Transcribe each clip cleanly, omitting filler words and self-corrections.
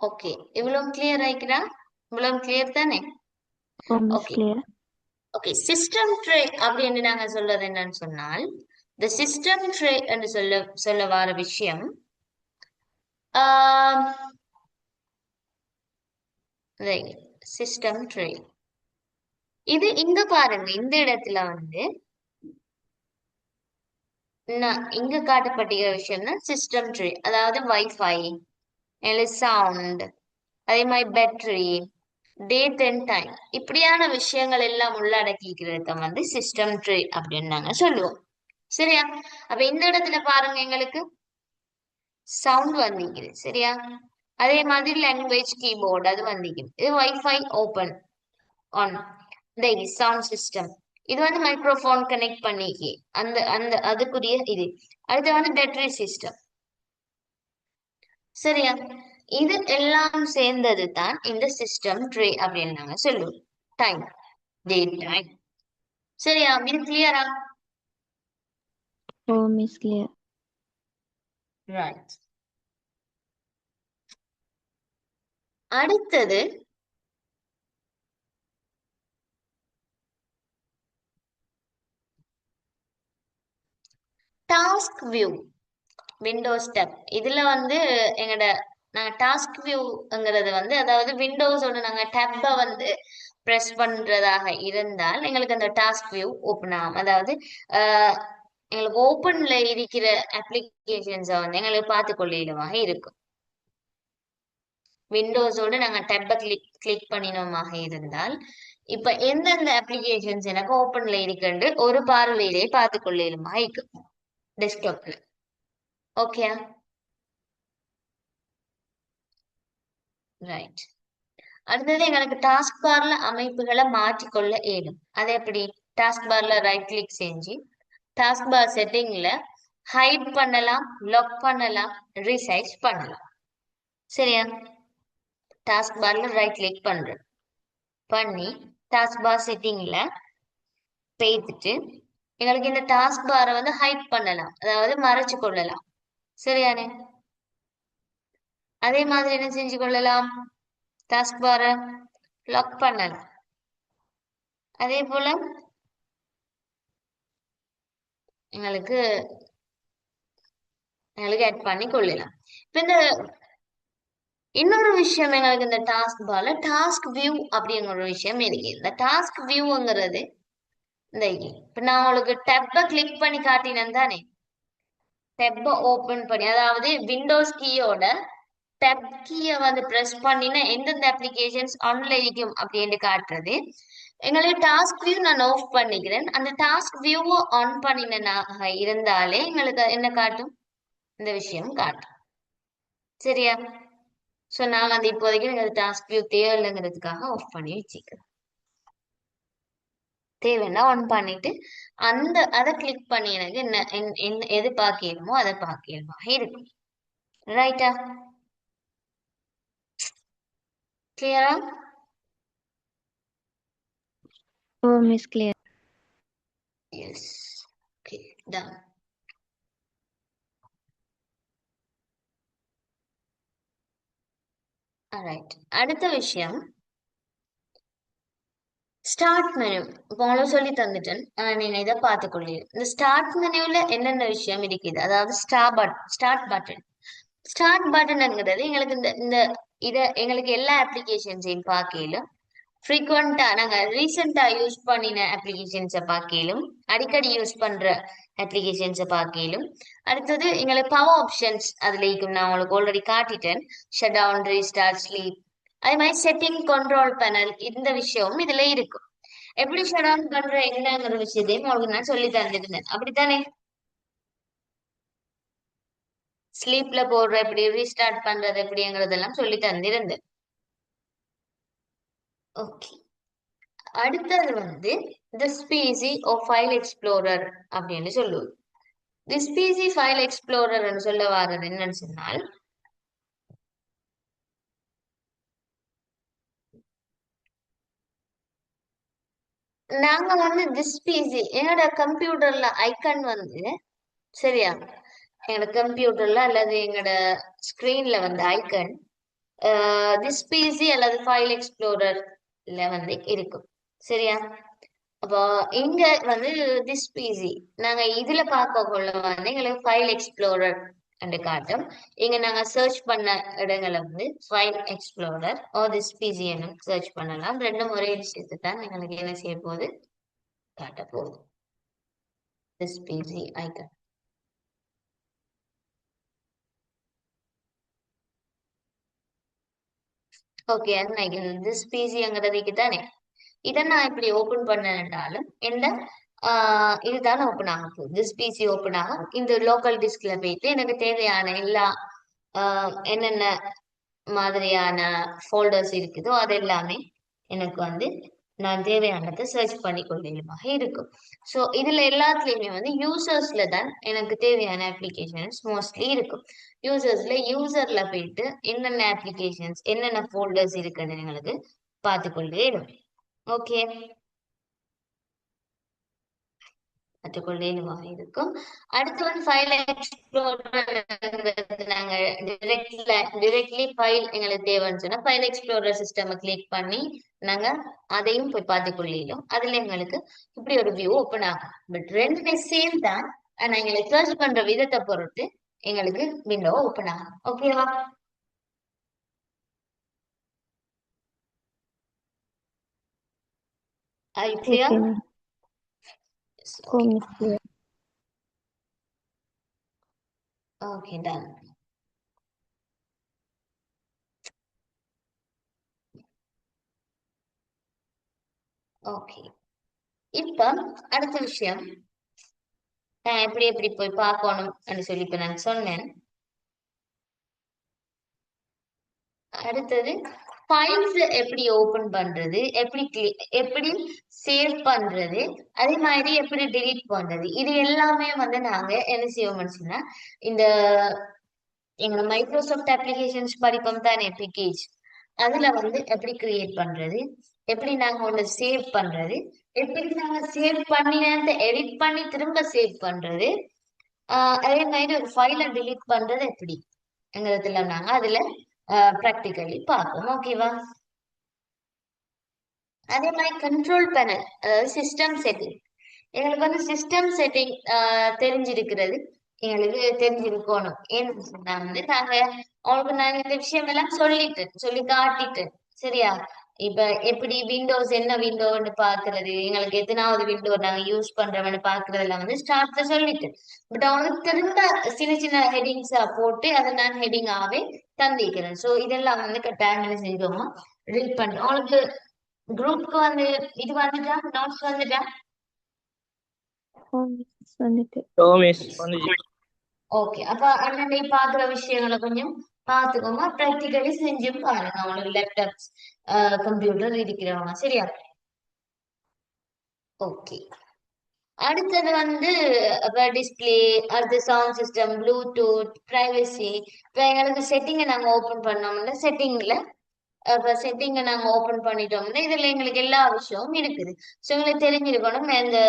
Okay, இவ்வளவு clear ஆயிக்கிறா? இவ்வளவு clear தானே? Oh miss okay. Clear. Okay, system tray அப்படின்னு நாங்க சொல்றது என்னன்னு சொன்னால், இந்த சிஸ்டம் ட்ரே என்று சொல்ல வர விஷயம் சிஸ்டம் ட்ரே. இது இங்க பாருங்க, இந்த இடத்துல வந்து நான் இங்க காட்டப்பட்டிருக்கிற விஷயம்னா சிஸ்டம் ட்ரே, அதாவது வைஃபை, சவுண்ட், அதே மாதிரி பேட்டரி, டேட் அண்ட் டைம், இப்படியான விஷயங்கள் எல்லாம் உள்ளடக்கிக்கிறத வந்து சிஸ்டம் ட்ரே அப்படின்னு நாங்க சொல்லுவோம். சரியா? அப்ப இந்த இடத்துல பாருங்க, எங்களுக்கு சவுண்ட் வந்திக்குது. சரியா? அதே மாதிரி லாங்குவேஜ் கீபோர்டு அது வந்திக்குது. இது வைஃபை ஓபன் ஆன் இந்த சவுண்ட் சிஸ்டம். இது வந்து மைக்ரோஃபோன் கனெக்ட் பண்ணிக்கி அந்த அந்த அதுக்குரிய இது. அடுத்து வந்து பேட்டரி சிஸ்டம். சரியா? இது எல்லாம் சேர்ந்தது தான் இந்த சிஸ்டம் ட்ரே அப்படின்னு நாங்க சொல்லுவோம். Time, date time. சரியா? இது கிளியரா? Oh miss clear. ரைட். அடுத்தது டாஸ்க் வியூ, விண்டோஸ் டேப். இதுல வந்து எங்கட நாங்க டாஸ்க் வியூங்கிறது வந்து, அதாவது விண்டோஸோட நாங்க டேப்பை வந்து பிரஸ் பண்றதாக இருந்தால் எங்களுக்கு அந்த டாஸ்க் வியூ ஓப்பன் ஆகும். அதாவது ஆஹ் எங்களுக்கு ஓப்பன்ல இருக்கிற அப்ளிகேஷன்ஸை வந்து எங்களுக்கு பார்த்து கொள்ளையிலுமாக இருக்கும். விண்டோஸோட நாங்க டேப்பை கிளிக் பண்ணினோமாக இருந்தால் இப்ப எந்தெந்த அப்ளிகேஷன்ஸ் எனக்கு ஓப்பன்ல இருக்குன்னு ஒரு பார்வையிலே பார்த்து கொள்ளையிலுமாக இருக்கும் டெஸ்க்டாப்ல. Okay, right. அடுத்தது எங்களுக்கு டாஸ்க் பார்ல அமைப்புகளை மாற்றிக்கொள்ள இயலும். அது எப்படி? டாஸ்க் பார்ல ரைட் கிளிக் செஞ்சு டாஸ்க் பார் செட்டிங்ல ஹைட் பண்ணலாம், லாக் பண்ணலாம், ரீசைஸ் பண்ணலாம். சரியா? டாஸ்க் பார்ல ரைட் கிளிக் பண்ணி டாஸ்க் பார் செட்டிங்ல பேத்துட்டு எங்களுக்கு இந்த டாஸ்க் பாரை வந்து ஹைட் பண்ணலாம், அதாவது மறைச்சு கொள்ளலாம். சரியானே? அதே மாதிரி என்ன செஞ்சு கொள்ளலாம்? டாஸ்க் பாரை லாக் பண்ணலாம். அதே போல எங்களுக்கு எங்களுக்கு ஆட் பண்ணி கொள்ளலாம். இப்ப இந்த இன்னொரு விஷயம், எங்களுக்கு இந்த டாஸ்க் பார்ல டாஸ்க் வியூ அப்படிங்கிற ஒரு விஷயம் இருக்கு. இந்த டாஸ்க் வியூங்கிறது இந்த இப்ப நான் உங்களுக்கு டெப்பை கிளிக் பண்ணி காட்டினேன் தானே, டெப்பை ஓபன் பண்ணி, அதாவது விண்டோஸ் கீயோட டெப் கீயை வந்து பிரஸ் பண்ணினா எந்தெந்த அப்ளிகேஷன்ஸ் ஆன்ல இருக்கும் அப்படின்னு காட்டுறது. எங்களுக்கு டாஸ்க் வியூ நான் ஆஃப் பண்ணிக்கிறேன். அந்த டாஸ்க் வியூவை ஆன் பண்ணினாக இருந்தாலே எங்களுக்கு என்ன காட்டும்? இந்த விஷயம் காட்டும். சரியா? சோ நான் வந்து இப்போதைக்கு எனக்கு டாஸ்க் வியூ தேவையில்லைங்கிறதுக்காக ஆஃப் பண்ணி வச்சுக்கிறேன். தேவைன்னா ஆன் பண்ணிட்டு அதை கிளிக் பண்ணி எனக்கு என்ன எது பார்க்கணுமோ அதை பார்க்கணுமா இருக்கும். ரைட்டா? கிளியரா? Oh miss clear. Yes. Okay, done. Right. அடுத்த விஷயம் ஸ்டார்ட் மெனு. இப்போ உங்களுக்கு சொல்லி தந்துட்டேன், நீங்க இதை பார்த்துக்கொள்ளீங்க. இந்த ஸ்டார்ட் மெனுல என்னென்ன விஷயம் இருக்குது, அதாவது ஸ்டார்ட் பட்டன். ஸ்டார்ட் பட்டன்ங்கிறது எங்களுக்கு இந்த இந்த எங்களுக்கு எல்லா அப்ளிகேஷன்ஸையும் பார்க்கலும், ஃப்ரீக்வெண்டா நாங்க ரீசெண்டா யூஸ் பண்ணின அப்ளிகேஷன்ஸை பார்க்கலும், அடிக்கடி யூஸ் பண்ற அப்ளிகேஷன்ஸை பார்க்கலும். அடுத்தது எங்களுக்கு பவர் ஆப்ஷன்ஸ் அதுல இருக்கும். நான் உங்களுக்கு ஆல்ரெடி காட்டிட்டேன், ஷட் டவுன், ரீஸ்டார்ட், ஸ்லீப். அதே மாதிரி செட்டிங், கண்ட்ரோல் பேனல், இந்த விஷயமும் இதுல இருக்கும். எப்படி ஷட் டவுன் பண்ற என்னங்கிற விஷயத்தையும் உங்களுக்கு நான் சொல்லி தந்துருந்தேன், அப்படித்தானே? ஸ்லீப்ல போடுற எப்படி, ரீஸ்டார்ட் பண்றது எப்படிங்கிறதெல்லாம் சொல்லி தந்திருந்தேன். ஓகே. அடுத்தது வந்து this PC or file explorer அப்படின்னு சொல்லுவோம். திஸ் பிசி ஃபைல் எக்ஸ்ப்ளோரர் சொல்ல வர்றது என்னன்னு சொன்னால், நாங்க வந்து திஸ் பிசி என்னோட கம்ப்யூட்டர்ல ஐக்கன் வந்து, சரியா, எங்களோட கம்ப்யூட்டர்ல அல்லது எங்களோட ஸ்கிரீன்ல வந்து ஐக்கன் திஸ் பிசி அல்லது ஃபைல் எக்ஸ்ப்ளோரர்ல வந்து இருக்கும். சரியா? அப்போ இங்க வந்து திஸ் பிசி நாங்க இதுல பார்க்கக்குள்ள வந்து எங்களுக்கு ஃபைல் எக்ஸ்ப்ளோரர் என்று காட்டும். இங்க நாங்க சர்ச் பண்ண இடங்களை வந்து file explorer or this PC எனும் சர்ச் பண்ணலாம். ரெண்டும் ஒரே விஷயத்தை தான் எங்களுக்கு என்ன செய்ய போகுது காட்ட போகுது. This PC icon. Okay, this பிசிங்கிறதுக்கு தானே இதை நான் இப்படி ஓபன் பண்ணனாலும் என்ன இதுதான் ஓபன் ஆக போகுது. திஸ் பிசி ஓபன் ஆகும். இந்த லோக்கல் டிஸ்க்ல போயிட்டு எனக்கு தேவையான எல்லா என்னென்ன மாதிரியான ஃபோல்டர்ஸ் இருக்குதோ அது எல்லாமே எனக்கு வந்து நான் தேவையானதை சர்ச் பண்ணி கொள்ளுமாக இருக்கும். ஸோ இதுல எல்லாத்துலயுமே வந்து யூசர்ஸ்ல தான் எனக்கு தேவையான அப்ளிகேஷன்ஸ் மோஸ்ட்லி இருக்கும். யூசர்ல போயிட்டு என்னென்ன அப்ளிகேஷன்ஸ் என்னென்ன ஃபோல்டர்ஸ் இருக்குன்னு எங்களுக்கு பார்த்துக்கொண்டே இருக்கும். ஓகே, கற்றுக்கொண்டேனுமாக இருக்கும். அடுத்து வந்து ஃபைல் எக்ஸ்ப்ளோரர் நாங்க டிரெக்ட்லி ஃபைல் எங்களுக்கு தேவைன்னு சொன்னா ஃபைல் எக்ஸ்ப்ளோரர் சிஸ்டம் கிளிக் பண்ணி நாங்க அதையும் போய் பார்த்து கொள்ளிடும். அதுல எங்களுக்கு இப்படி ஒரு வியூ ஓப்பன் ஆகும். பட் ரெண்டுமே சேம் தான். ஆனா எங்களுக்கு சர்ச் பண்ற விதத்தை பொறுத்து எங்களுக்கு விண்டோ ஓப்பன் ஆகும். ஓகேவா? Are you clear? Okay, ma'am. Yes, Oh, okay. Miss Clear. Okay, done. Okay, இப்ப அடுத்த விஷயம் நான் எப்படி எப்படி போய் பார்க்கணும் சொல்லி இப்ப நான் சொன்னேன். அடுத்தது ஃபைல்ஸ் எப்படி ஓபன் பண்றது, எப்படி சேவ் பண்றது, அதே மாதிரி எப்படி delete பண்றது, இது எல்லாமே வந்து நாங்க என்ன செய்வோம்னு சொன்னா இந்த எங்க மைக்ரோசாஃப்ட் அப்ளிகேஷன்ஸ் படிப்போம் தானே பேக்கேஜ், அதுல வந்து எப்படி கிரியேட் பண்றது, எப்படி நாங்க ஒண்ணு சேவ் பண்றது, எப்படி நாங்க சேவ் பண்ணி எடிட் பண்ணி திரும்ப சேவ் பண்றது, அதே மாதிரி ஒரு ஃபைலை delete பண்றது எப்படி எங்கிறதுல நாங்க அதுல ப்ராக்டிக்கலி பார்ப்போம். ஓகேவா? அதே மாதிரி கண்ட்ரோல் பேனல், அதாவது சிஸ்டம் செட்டிங், எங்களுக்கு வந்து சிஸ்டம் செட்டிங் தெரிஞ்சிருக்கிறது எங்களுக்கு தெரிஞ்சிருக்கணும். ஏன்னு சொன்னா வந்து நாங்க அவங்களுக்கு நான் இந்த விஷயம் எல்லாம் சொல்லி காட்டிட்டேன். சரியா? இப்ப எப்படி விண்டோஸ் என்ன விண்டோன்னு பாக்குறது, எங்களுக்கு எத்தனாவது விண்டோ நாங்க யூஸ் பண்றோம்னு பாக்குறதெல்லாம் வந்து ஸ்டார்ட்ல சொல்லிட்டேன். பட் அவங்களுக்கு திரும்ப சின்ன சின்ன ஹெட்டிங்ஸா போட்டு அதை நான் ஹெட்டிங்காவே தந்திக்கிறேன். சோ இதெல்லாம் வந்து கட்டாயம் என்ன செஞ்சோமா ரீட் பண்றோம். அவங்களுக்கு குரூப்க்கு வந்து இது வந்துட்டா நோட்ஸ் வந்துட்டா. Oh, Miss வந்துட்டு. ஓ மிஸ் வந்துச்சு. ஓகே, அப்ப அண்ணனை பாக்குற விஷயங்களை கொஞ்சம் பாத்துக்கோங்க. ப்ராக்டிகலி செஞ்சும் பாருங்க அவங்களுக்கு லேப்டாப் கம்ப்யூட்டர் இருக்கிறவங்க. சரியா? ஓகே, அடுத்தது வந்து டிஸ்பிளே, அடுத்து சவுண்ட் சிஸ்டம், ப்ளூடூத், பிரைவசி. இப்ப எங்களுக்கு செட்டிங்கை நாங்க ஓபன் பண்ணோம்னா செட்டிங்ல இப்ப செட்டிங்கை நாங்க ஓபன் பண்ணிட்டோம்னா இதுல எங்களுக்கு எல்லா விஷயமும் இருக்குது. ஸோ எங்களுக்கு தெரிஞ்சிருக்கணும். இந்த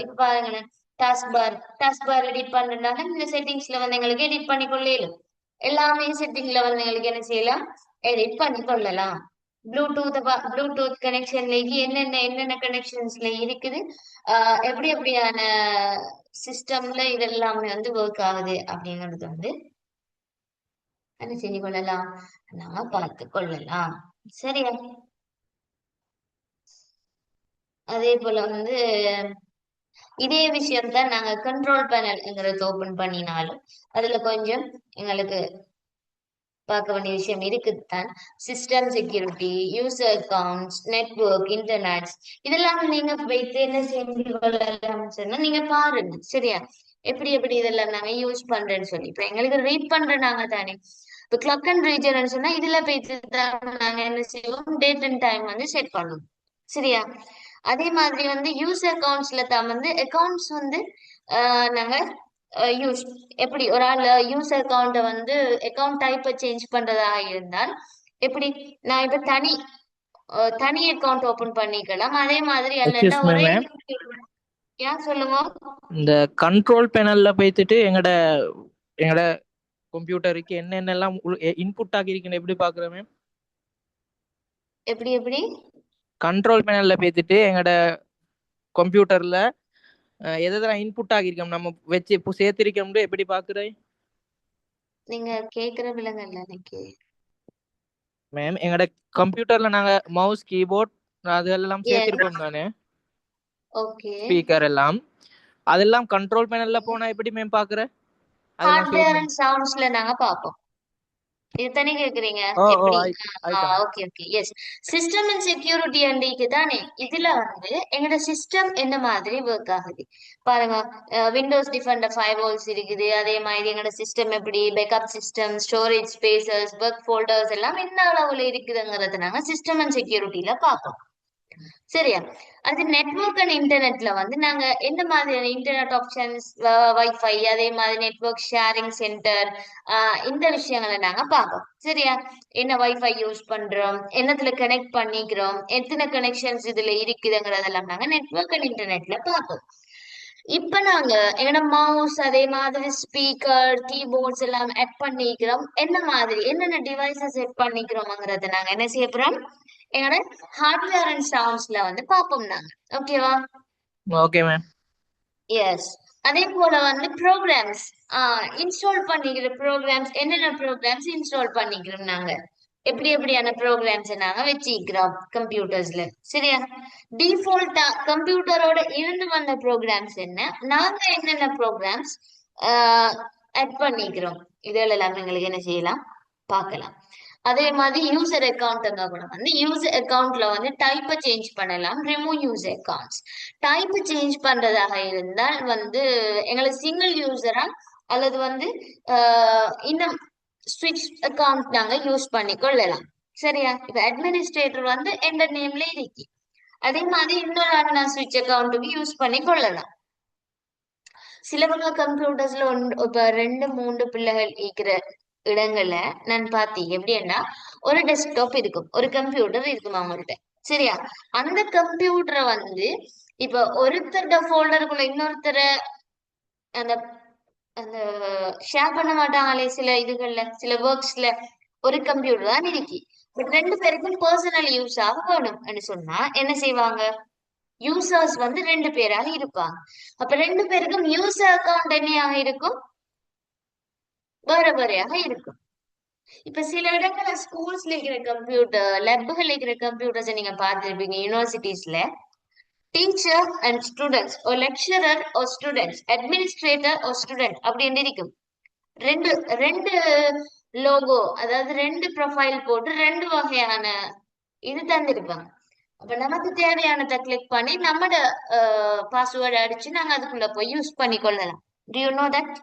இப்ப பாருங்களேன், டாஸ்க் பார் எடிட் பண்றதுனால இந்த செட்டிங்ஸ்ல வந்து எங்களுக்கு எடிட் பண்ணி கொள்ளலாம். எல்லாமே செட்டிங்ல வந்து எங்களுக்கு என்ன செய்யலாம், எடிட் பண்ணி கொள்ளலாம். ப்ளூடூத் கனெக்ஷன்ல என்னென்ன கனெக்ஷன்ஸ்ல இருக்குது, எப்படி எப்படியான சிஸ்டம்ல இதெல்லாமே வந்து ஒர்க் ஆகுது அப்படிங்கிறது வந்து என்ன செஞ்சு கொள்ளலாம், நாம பார்த்து கொள்ளலாம். சரியா? அதே போல வந்து இதே விஷயம் தான் நாங்க கண்ட்ரோல் பேனல்ங்கிறது ஓபன் பண்ணினாலும் அதுல கொஞ்சம் எங்களுக்கு பார்க்க வேண்டிய விஷயம் இருக்குதான். System security, user accounts, network, internet, இதெல்லாம் நீங்க வைத்து என்ன செஞ்சு கொள்ளலாம் சொன்னா நீங்க பாருங்க. சரியா? எப்படி எப்படி இதெல்லாம் நாங்க யூஸ் பண்றேன்னு சொல்லி இப்ப எங்களுக்கு ரீட் பண்ற நாங்க தானே. இப்ப கிளாக் அண்ட் ரீஜன் சொன்னா இதுல போயிட்டு தான் நாங்க என்ன செய்வோம், டேட் அண்ட் டைம் வந்து செட் பண்ணுவோம். சரியா? அதே மாதிரி வந்து யூசர் அக்கவுண்ட்ஸ்ல தான் வந்து அக்கவுண்ட்ஸ் வந்து நாங்க யூஸ் எப்படி ஒரு ஆள் யூசர் அக்கவுண்ட வந்து அக்கவுண்ட் டைப்பை சேஞ்ச் பண்றதா இருந்தால் எப்படி நான் இப்ப தனி அக்கவுண்ட் ஓபன் பண்ணிக்கலாம். அதே மாதிரி அல்லண்டா எக்ஸ்கியூஸ் மீ ஒரே மேம், ஏன் சொல்லுங்க. இந்த கண்ட்ரோல் பேனல்ல போய்த்துட்டு எங்கட கம்ப்யூட்டருக்கு என்னென்னலாம் இன்புட் ஆகிருக்குன்னு எப்படி பாக்குறேன் மேம்? எப்படி எப்படி கண்ட்ரோல் பேனல்ல போய்த்துட்டு எங்களோட கம்ப்யூட்டர்ல எதெல்லாம் இன்புட் ஆகிருக்கோம் நம்ம வச்சு இப்போ சேர்த்திருக்கோம்னு எப்படி பாக்குறே நீங்க கேக்குற விலங்கல்ல எனக்கு. மேம் எங்களோட கம்ப்யூட்டர்ல நாங்க மவுஸ் கீபோர்ட் அதெல்லாம் எஸ், சேர்த்திருப்போம் தானே ஓகே. ஸ்பீக்கர் எல்லாம் அதெல்லாம் கண்ட்ரோல் பேனல்ல போனா எப்படி மேம் பாக்குற அதெல்லாம் ஹார்ட்வேர் சேர்ந்து அண்ட் சவுண்ட்ஸ்ல நாங்க பார்ப்போம். இதுதானே கேக்குறீங்க ஓ ஓ எப்படி? ஆயிட்டாங்க okay okay yes. System and security அண்டிக்கு தானே இதுல வந்து எங்களோட சிஸ்டம் என்ன மாதிரி ஒர்க் ஆகுது பாருங்க. விண்டோஸ் டிஃபெண்டர் ஃபயர்வால்ஸ் இருக்குது. அதே மாதிரி எங்களோட சிஸ்டம் எப்படி backup system, storage spaces, work folders எல்லாம் என்ன அளவுல இருக்குதுங்கிறது நாங்க சிஸ்டம் அண்ட் செக்யூரிட்டியில பார்ப்போம். சரியா? அது நெட்வொர்க் அண்ட் இன்டர்நெட்ல வந்து நாங்க எந்த மாதிரியான இன்டர்நெட் ஆப்ஷன்ஸ், வைஃபை, அதே மாதிரி நெட்வொர்க் ஷேரிங் சென்டர், இந்த விஷயங்களை நாங்க பார்ப்போம். சரியா? என்ன வைஃபை யூஸ் பண்றோம், என்னத்துல கனெக்ட் பண்ணிக்கிறோம், எத்தனை கனெக்ஷன்ஸ் இதுல இருக்குதுங்கிறதெல்லாம் நாங்க நெட்வொர்க் அண்ட் இன்டர்நெட்ல பார்ப்போம். இப்ப நாங்க எங்களோட மவுஸ் அதே மாதிரி ஸ்பீக்கர் கீபோர்ட்ஸ் எல்லாம் ஆட் பண்ணிக்கிறோம். என்ன மாதிரி என்னென்ன டிவைசஸ் செட் பண்ணிக்கிறோம்ங்கிறத நாங்க என்ன செய்ய போறோம் எங்களோட ஹார்ட்வேர் அண்ட் சவுண்ட்ஸ்ல வந்து பார்ப்போம் நாங்க. ஓகேவா? Okay ma'am yes. அதே போல வந்து ப்ரோக்ராம்ஸ் இன்ஸ்டால் பண்ணிக்கிற ப்ரோக்ராம்ஸ், என்னென்ன ப்ரோக்ராம்ஸ் இன்ஸ்டால் பண்ணிக்கிறோம் நாங்க, எப்படி எப்படியான ப்ரோக்ராம்ஸ் நாங்க வச்சுக்கிறோம் கம்ப்யூட்டர்ஸ்ல. சரியா? டிஃபால்ட்டா கம்ப்யூட்டரோட இருந்து வந்த ப்ரோக்ராம்ஸ் என்ன, நாங்க என்னென்ன ப்ரோக்ராம்ஸ் ஆட் பண்ணிக்கிறோம், இதெல்லாம் எங்களுக்கு என்ன செய்யலாம் பார்க்கலாம். அதே மாதிரி யூசர் அக்கௌண்ட் கூட வந்து யூசர் அக்கௌண்ட்ல வந்து டைப்பை சேஞ்ச் பண்ணலாம். Remove user accounts type change பண்றதாக இருந்தால் வந்து எங்களுக்கு சிங்கிள் யூசரா அல்லது வந்து இன்னும் ஸ்விட்ச் அக்கௌண்ட் நாங்க யூஸ் பண்ணி கொள்ளலாம். சரியா? இப்ப அட்மினிஸ்ட்ரேட்டர் வந்து எந்த நேம்ல இருக்கு. அதே மாதிரி இன்னொரு ஆள் நான் ஸ்விட்ச் அக்கௌண்ட்டுக்கு யூஸ் பண்ணி கொள்ளலாம். சிலவங்க கம்ப்யூட்டர்ஸ்ல இப்ப 2 3 பிள்ளைகள் இருக்கிற இடங்கள்ல நான் பார்த்தீங்க எப்படின்னா ஒரு டெஸ்க்டாப் இருக்கும், ஒரு கம்ப்யூட்டர் இருக்கும் அவங்கள்ட்ட. சரியா? அந்த கம்ப்யூட்டரை வந்து இப்ப ஒருத்தரோட ஃபோல்டருக்குள்ள இன்னொருத்தர அந்த அந்த ஷேர் பண்ண மாட்டாங்களே சில இதுகள்ல, சில ஒர்க்ஸ்ல ஒரு கம்ப்யூட்டர் தான் இருக்கு. பட் 2 பேருக்கும் பர்சனல் யூஸ் ஆக வேணும் சொன்னா என்ன செய்வாங்க, யூசர்ஸ் வந்து 2 பேராக இருப்பாங்க. அப்ப 2 பேருக்கும் யூசர் அக்கௌண்ட் என்னையாக இருக்கும், வேற வேறையாக இருக்கும். இப்ப சில இடங்கள்ல ஸ்கூல்ஸ்ல இருக்கிற கம்ப்யூட்டர், லேப்கள் இருக்கிற கம்ப்யூட்டர்ஸ் நீங்க பார்த்திருப்பீங்க. யூனிவர்சிட்டிஸ்ல டீச்சர் அண்ட் ஸ்டூடெண்ட்ஸ், ஒரு லெக்சரர் ஒரு ஸ்டூடெண்ட்ஸ், அட்மினிஸ்ட்ரேட்டர் ஒரு ஸ்டூடெண்ட் அப்படின்னு இருக்கும். ரெண்டு ரெண்டு லோகோ, அதாவது 2 ப்ரொஃபைல் போட்டு 2 வகையான இது தந்திருப்பாங்க. அப்ப நமக்கு தேவையானதை கிளிக் பண்ணி நம்மட பாஸ்வேர்டு அடிச்சு நாங்க அதுக்குள்ள போய் யூஸ் பண்ணி கொள்ளலாம். To you know that?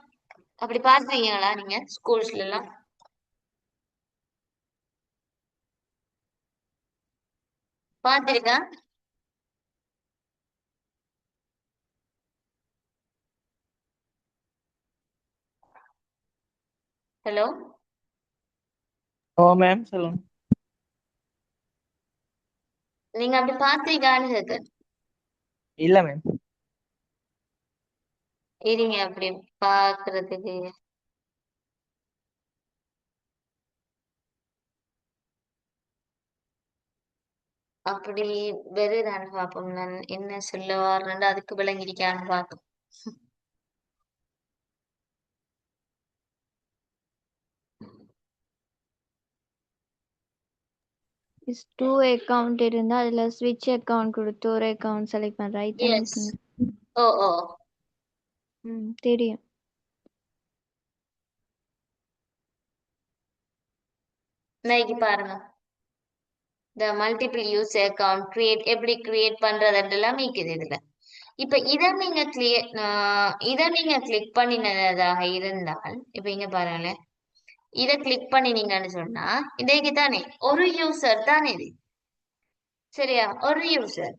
அப்படி பாத்துருக்கீங்களா நீங்க ஸ்கூல்ஸ்ல எல்லாம்? பாத்திருக்கா? ஹலோ, ஓ மேம் சொல்லுங்க நீங்க அப்படி பாத்திருக்கான்னு கேட்க. இல்ல மேம் இருங்க அப்படி பாக்குறதுக்கு. அப்படி வெறுதான்னு பாப்போம். நான் என்ன சொல்ல வரேன்னு அதுக்கு விளங்கிருக்கான்னு பாப்போம். இஸ் 2 அக்கவுண்ட் இருந்தா அதுல ஸ்விட்ச் அக்கவுண்ட் கொடுத்து ஒரு அக்கவுண்ட் செலக்ட் பண்ற தானே எஸ். இருக்கீங்க. ஓ ஓ தெரியும். இன்னைக்கு பாருங்க, இந்த மல்டிபிள் யூஸ் அக்கவுண்ட் கிரியேட் எப்படி கிரியேட் பண்றதுலாம் இருக்குது இதுல. இப்ப இத நீங்க கிளிக் பண்ணினதாக இருந்தால், இப்ப இங்க பாருங்களேன், இத கிளிக் பண்ணினீங்கன்னு சொன்னா இதைக்கு தானே ஒரு யூசர் தானே இது. சரியா? ஒரு யூசர்.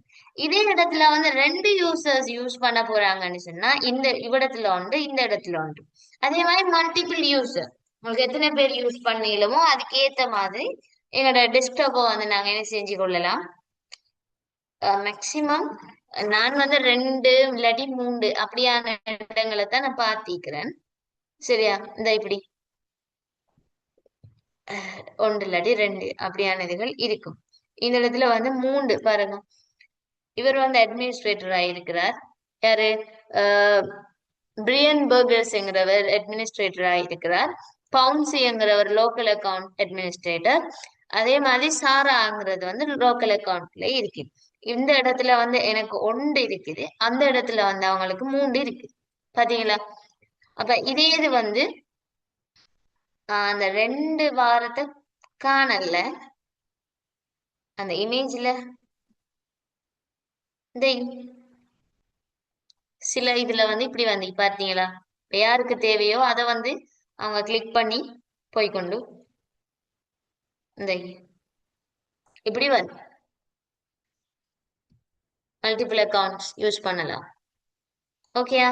இதே இடத்துல வந்து 2 யூசர்ஸ் யூஸ் பண்ண போறாங்கன்னு சொன்னா இந்த இடத்துல உண்டு, இந்த இடத்துல உண்டு. அதே மாதிரி மல்டிபிள் யூசர், உங்களுக்கு எத்தனை பேர் யூஸ் பண்ணீங்களோ அதுக்கு ஏத்த மாதிரி எங்களோட டெஸ்க்டாப்பை வந்து நாங்க என்ன செஞ்சு கொள்ளலாம். மேக்சிமம் நான் வந்து 2 இல்லாட்டி 3 அப்படியான இடங்களை தான் நான் பார்த்திக்கிறேன். சரியா? இந்த இப்படி 1 இல்லாட்டி 2 அப்படியான இதுகள் இருக்கும். இந்த இடத்துல வந்து 3 பாருங்க. இவர் வந்து அட்மினிஸ்ட்ரேட்டர் ஆயிருக்கிறார். யாரு? பிரியன் பர்கர்ஸ்ங்கிறவர் அட்மினிஸ்ட்ரேட்டர் ஆயிருக்கிறார். பவுன்சிங்கிறவர் லோக்கல் அக்கவுண்ட் அட்மினிஸ்ட்ரேட்டர். அதே மாதிரி சாராங்கிறது வந்து லோக்கல் அக்கவுண்ட்ல இருக்கு. இந்த இடத்துல வந்து எனக்கு 1 இருக்குது, அந்த இடத்துல வந்து அவங்களுக்கு 3 இருக்கு. பாத்தீங்களா? அப்ப இதே இது வந்து அந்த 2 வாரத்தை காணல அந்த இமேஜ்ல. இந்த சில இதுல வந்து இப்படி வந்து பாத்தீங்களா? இப்ப யாருக்கு தேவையோ அதை வந்து அவங்க கிளிக் பண்ணி போய்க்கொண்டு இந்த இப்படி வந்து மல்டிபிள் அக்கவுண்ட்ஸ் யூஸ் பண்ணலாம். ஓகேயா?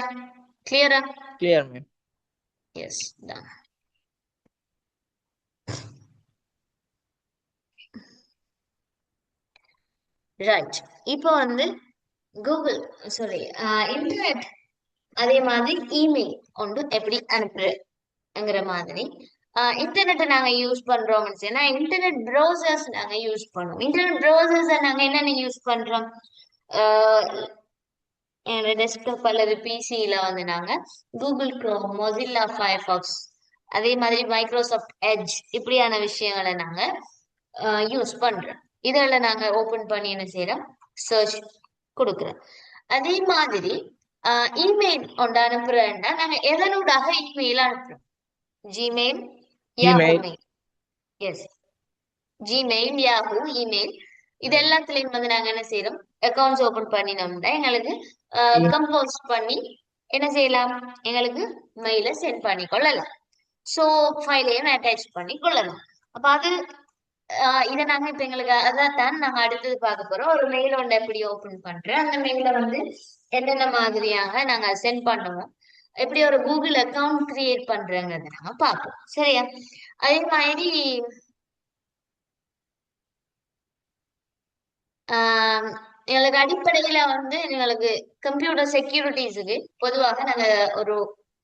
கிளியரா? Clear ma'am. எஸ், தான். ரைட். இப்போ வந்து கூகுள் சாரி இன்டர்நெட் அதே மாதிரி இமெயில் கொண்டு எப்படி அனுப்புறங்கிற மாதிரி இன்டர்நெட்டை நாங்க யூஸ் பண்றோம்னு சொன்னா இன்டர்நெட் ப்ரௌசர்ஸ் நாங்க யூஸ் பண்ணுவோம். இன்டர்நெட் ப்ரௌசர்ஸ் நாங்க என்னென்ன யூஸ் பண்றோம்? என்னோட டெஸ்க்டாப் அல்லது பிசியில வந்து நாங்க கூகுள் குரோம், மொசில்லா ஃபயர்பாக்ஸ், அதே மாதிரி மைக்ரோசாஃப்ட் எட்ஜ் இப்படியான விஷயங்களை நாங்க யூஸ் பண்றோம். இதெல்லாம் நாங்க ஓபன் பண்ணி என்ன செய்யறோம்? சர்ச் கொடுக்குறோம். அதே மாதிரி இமெயில் ஒன்று அனுப்புறேன்னா நாங்க எதனூடாக இமெயில் அனுப்புறோம்? Gmail, Yahoo email. Mail. Yes, Gmail, Yahoo, email இது எல்லாத்துலயும் வந்து நாங்க என்ன செய்யறோம்? அக்கௌண்ட்ஸ் ஓபன் பண்ணினோம்னா எங்களுக்கு கம்போஸ் பண்ணி என்ன செய்யலாம்? எங்களுக்கு மெயில சென்ட் பண்ணி கொள்ளலாம். ஸோ ஃபைலையும் அட்டாச் பண்ணி கொள்ளலாம். அப்ப அது இதை நாங்க இப்ப எங்களுக்கு அதான் நாங்க அடுத்தது பார்க்க போறோம். ஒரு மெயில் ஒன்று எப்படி ஓபன் பண்றேன், அந்த மெயில வந்து என்னென்ன மாதிரியாக நாங்க சென்ட் பண்ணுவோம், எப்படி ஒரு கூகுள் அக்கவுண்ட் கிரியேட் பண்றேங்கிறத நாங்க பார்ப்போம். சரியா? அதே மாதிரி எங்களுக்கு அடிப்படையில வந்து எங்களுக்கு கம்ப்யூட்டர் செக்யூரிட்டிஸுக்கு பொதுவாக நாங்க ஒரு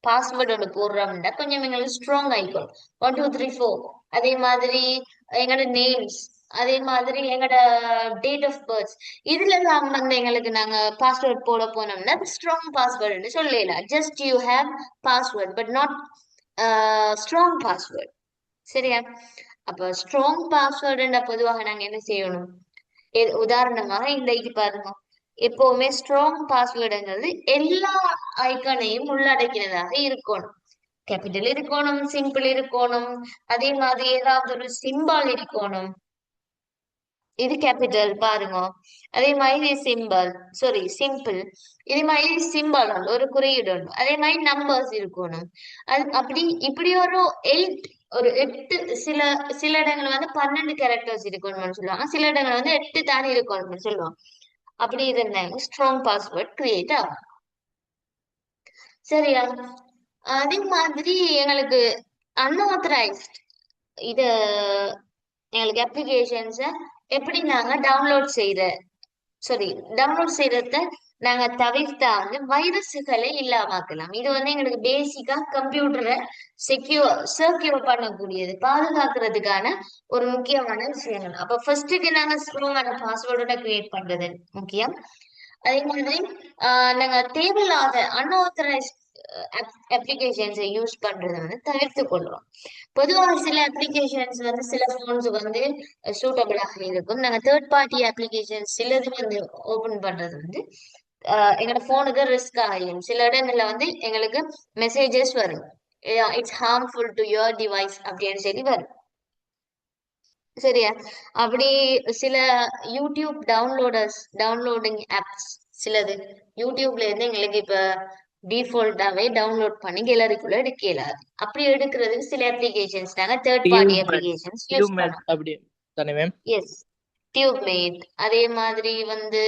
பாஸ்வேர்டு ஒன்று போடுறோம்னா கொஞ்சம் எங்களுக்கு ஸ்ட்ராங் ஆயிக்கும். 1 2 3 4 அதே மாதிரி எங்களோட நேம்ஸ், அதே மாதிரி எங்களோட டேட் ஆஃப் பர்த் இதுல எல்லாம் வந்து எங்களுக்கு நாங்க பாஸ்வேர்ட் போட போனோம்னா ஸ்ட்ராங் பாஸ்வேர்டுன்னு சொல்லலாம். Just you have password but not strong password. சரியா? அப்ப ஸ்ட்ராங் பாஸ்வேர்டுன்னா பொதுவாக நாங்க என்ன செய்யணும்? உதாரணமாக இந்த இது பாருங்க. எப்பவுமே ஸ்ட்ராங் பாஸ்வேர்டுங்கிறது எல்லா ஐக்கனையும் உள்ளடக்கினதாக இருக்கணும். கேபிட்டல் இருக்கணும், சிம்பிள் இருக்கணும், அதே மாதிரி ஏதாவது ஒரு சிம்பால் இருக்கணும். இது கேபிட்டல் பாருங்க, அதே மாதிரி சிம்பிள் சிம்பிள், இதே மாதிரி சிம்பிள் உண்டு, ஒரு குறியீடு உண்டு, அதே மாதிரி நம்பர்ஸ் இருக்கணும். அது அப்படி இப்படி ஒரு 8 சில சில இடங்கள் வந்து 12 கேரக்டர்ஸ் இருக்கணும்னு சொல்லுவாங்க, சில இடங்கள் வந்து 8 தானே இருக்கணும்னு சொல்லுவாங்க. அப்படி இருந்தாங்க ஸ்ட்ராங் பாஸ்வேர்ட் கிரியேட் ஆகும். சரியா? அதே மாதிரி எங்களுக்கு அன்ஆத்தரைஸ்ட் இது எங்களுக்கு அப்ளிகேஷன்ஸை எப்படி நாங்க டவுன்லோட் செய்யறத நாங்க தவிர்த்தா வந்து வைரஸுகளை இல்லாமக்கலாம். இது வந்து எங்களுக்கு பேசிக்கா கம்ப்யூட்டரை செக்யூர் பண்ணக்கூடியது, பாதுகாக்கிறதுக்கான ஒரு முக்கியமான விஷயங்கள். அப்ப ஃபர்ஸ்ட்டுக்கு நாங்க ஸ்ட்ராங்கான பாஸ்வேர்டோட கிரியேட் பண்றது முக்கியம். அதே மாதிரி நாங்க தேவையில்லாத அன்ஆத்தரைஸ்ட் அப்ளிகேஷன்ஸை யூஸ் பண்றதை வந்து தவிர்த்து கொள்றோம். பொதுவாக சில அப்ளிகேஷன்ஸ் வந்து சில போன்ஸ் வந்து சூட்டபிளாக இருக்கும். நாங்க தேர்ட் பார்ட்டி அப்ளிகேஷன்ஸ் சிலது வந்து ஓபன் பண்றது வந்து எங்களோட போனுக்கு ரிஸ்க் ஆகும். சில இடங்கள்ல வந்து எங்களுக்கு மெசேஜஸ் வரும், it's harmful to your device அப்படின்னு சொல்லி வரும். சரியா? அப்படி சில யூடியூப் டவுன்லோடிங் ஆப்ஸ் சிலது யூடியூப்ல இருந்து எங்களுக்கு இப்ப டிஃபால்ட்டாவே டவுன்லோட் பண்ணி கேலரிக்குள்ள எடுக்கலாது. அப்படி எடுக்கிறதுக்கு சில அப்ளிகேஷன்ஸ் நாங்க தேர்ட் பார்ட்டி அப்ளிகேஷன்ஸ் யூஸ் பண்ணோம். அப்படி தானே மேம்? எஸ், டியூப்மேட், அதே மாதிரி வந்து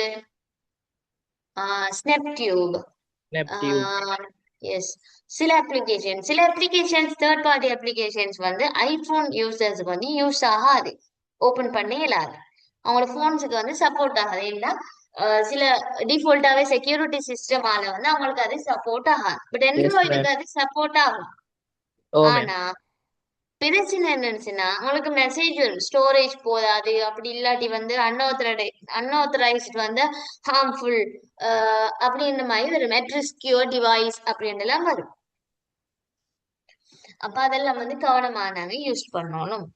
ஸ்னாப்டியூப். எஸ், சில அப்ளிகேஷன்ஸ் தேர்ட் பார்ட்டி அப்ளிகேஷன்ஸ் வந்து ஐபோன் யூசர்ஸ்க்கு வந்து யூஸ் ஆகாது, ஓபன் பண்ணி இயலாது, அவங்களோட போன்ஸுக்கு வந்து சப்போர்ட் ஆகாது. ஏன்னா சில டிஃபால்ட்டாவே செக்யூரிட்டி சிஸ்டமால வந்து அவங்களுக்கு அது சப்போர்ட் ஆகாது. பட் ஆண்ட்ராய்டுக்கு அது சப்போர்ட் ஆகும். ஆனா பிரச்சனை என்னச்சுன்னா உங்களுக்கு மெசேஜ் வரும் ஸ்டோரேஜ் போதாது அப்படி இல்லாட்டி வந்து அன்ஆத்தரைஸ்ட் வந்து ஹார்ம்ஃபுல் அப்படின்ற மாதிரி வரும் at risk your device அப்படின்ட்டு எல்லாம் வரும். அப்ப அதெல்லாம் வந்து கவனமானவே யூஸ் பண்ணணும்.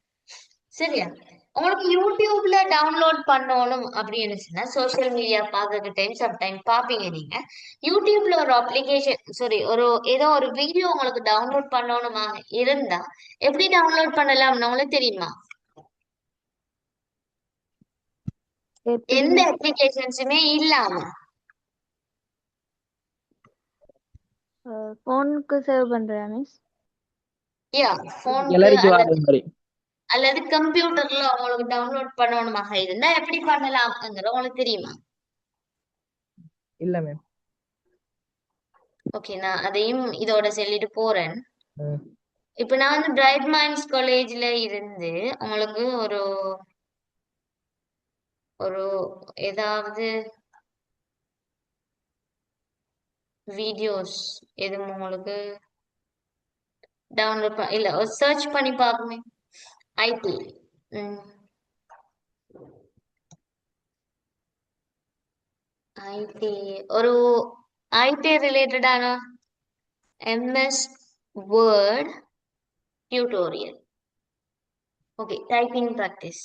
சரியா? உங்களுக்கு யூடியூப்ல டவுன்லோட் பண்ணணும் அப்படின்னு சொன்னா சோசியல் மீடியா பாக்குற டைம் சம்டைம் பாப்பீங்க நீங்க. யூடியூப்ல ஒரு அப்ளிகேஷன் ஒரு ஏதோ ஒரு வீடியோ உங்களுக்கு டவுன்லோட் பண்ணணுமா இருந்தா எப்படி டவுன்லோட் பண்ணலாம்னு உங்களுக்கு தெரியுமா? எப்படி எந்த அப்ளிகேஷன்ஸுமே இல்லாம ஃபோனுக்கு சேவ் பண்றியா மிஸ்? யா போனுக்கு கேலரிக்கு அல்லது வர மாதிரி. அல்லது கம்ப்யூட்டர்ல உங்களுக்கு டவுன்லோட் பண்ணணுமாக இருந்தா எப்படி பண்ணலாம்ங்கிறது உங்களுக்கு தெரியுமா? இல்ல மேம். ஓகே, நான் அதையும் இதோட சொல்லிட்டு போறேன். இப்ப நான் வந்து பிரைட் மைண்ட்ஸ் காலேஜ்ல இருந்து உங்களுக்கு ஒரு ஒரு ஏதாவது வீடியோஸ் எதுவும் உங்களுக்கு டவுன்லோட் இல்ல ஒரு சர்ச் பண்ணி பாப்போமே. ஐடி ஐடி ஒரு ஐடி ரிலேட்டடான MS word tutorial. Okay, typing practice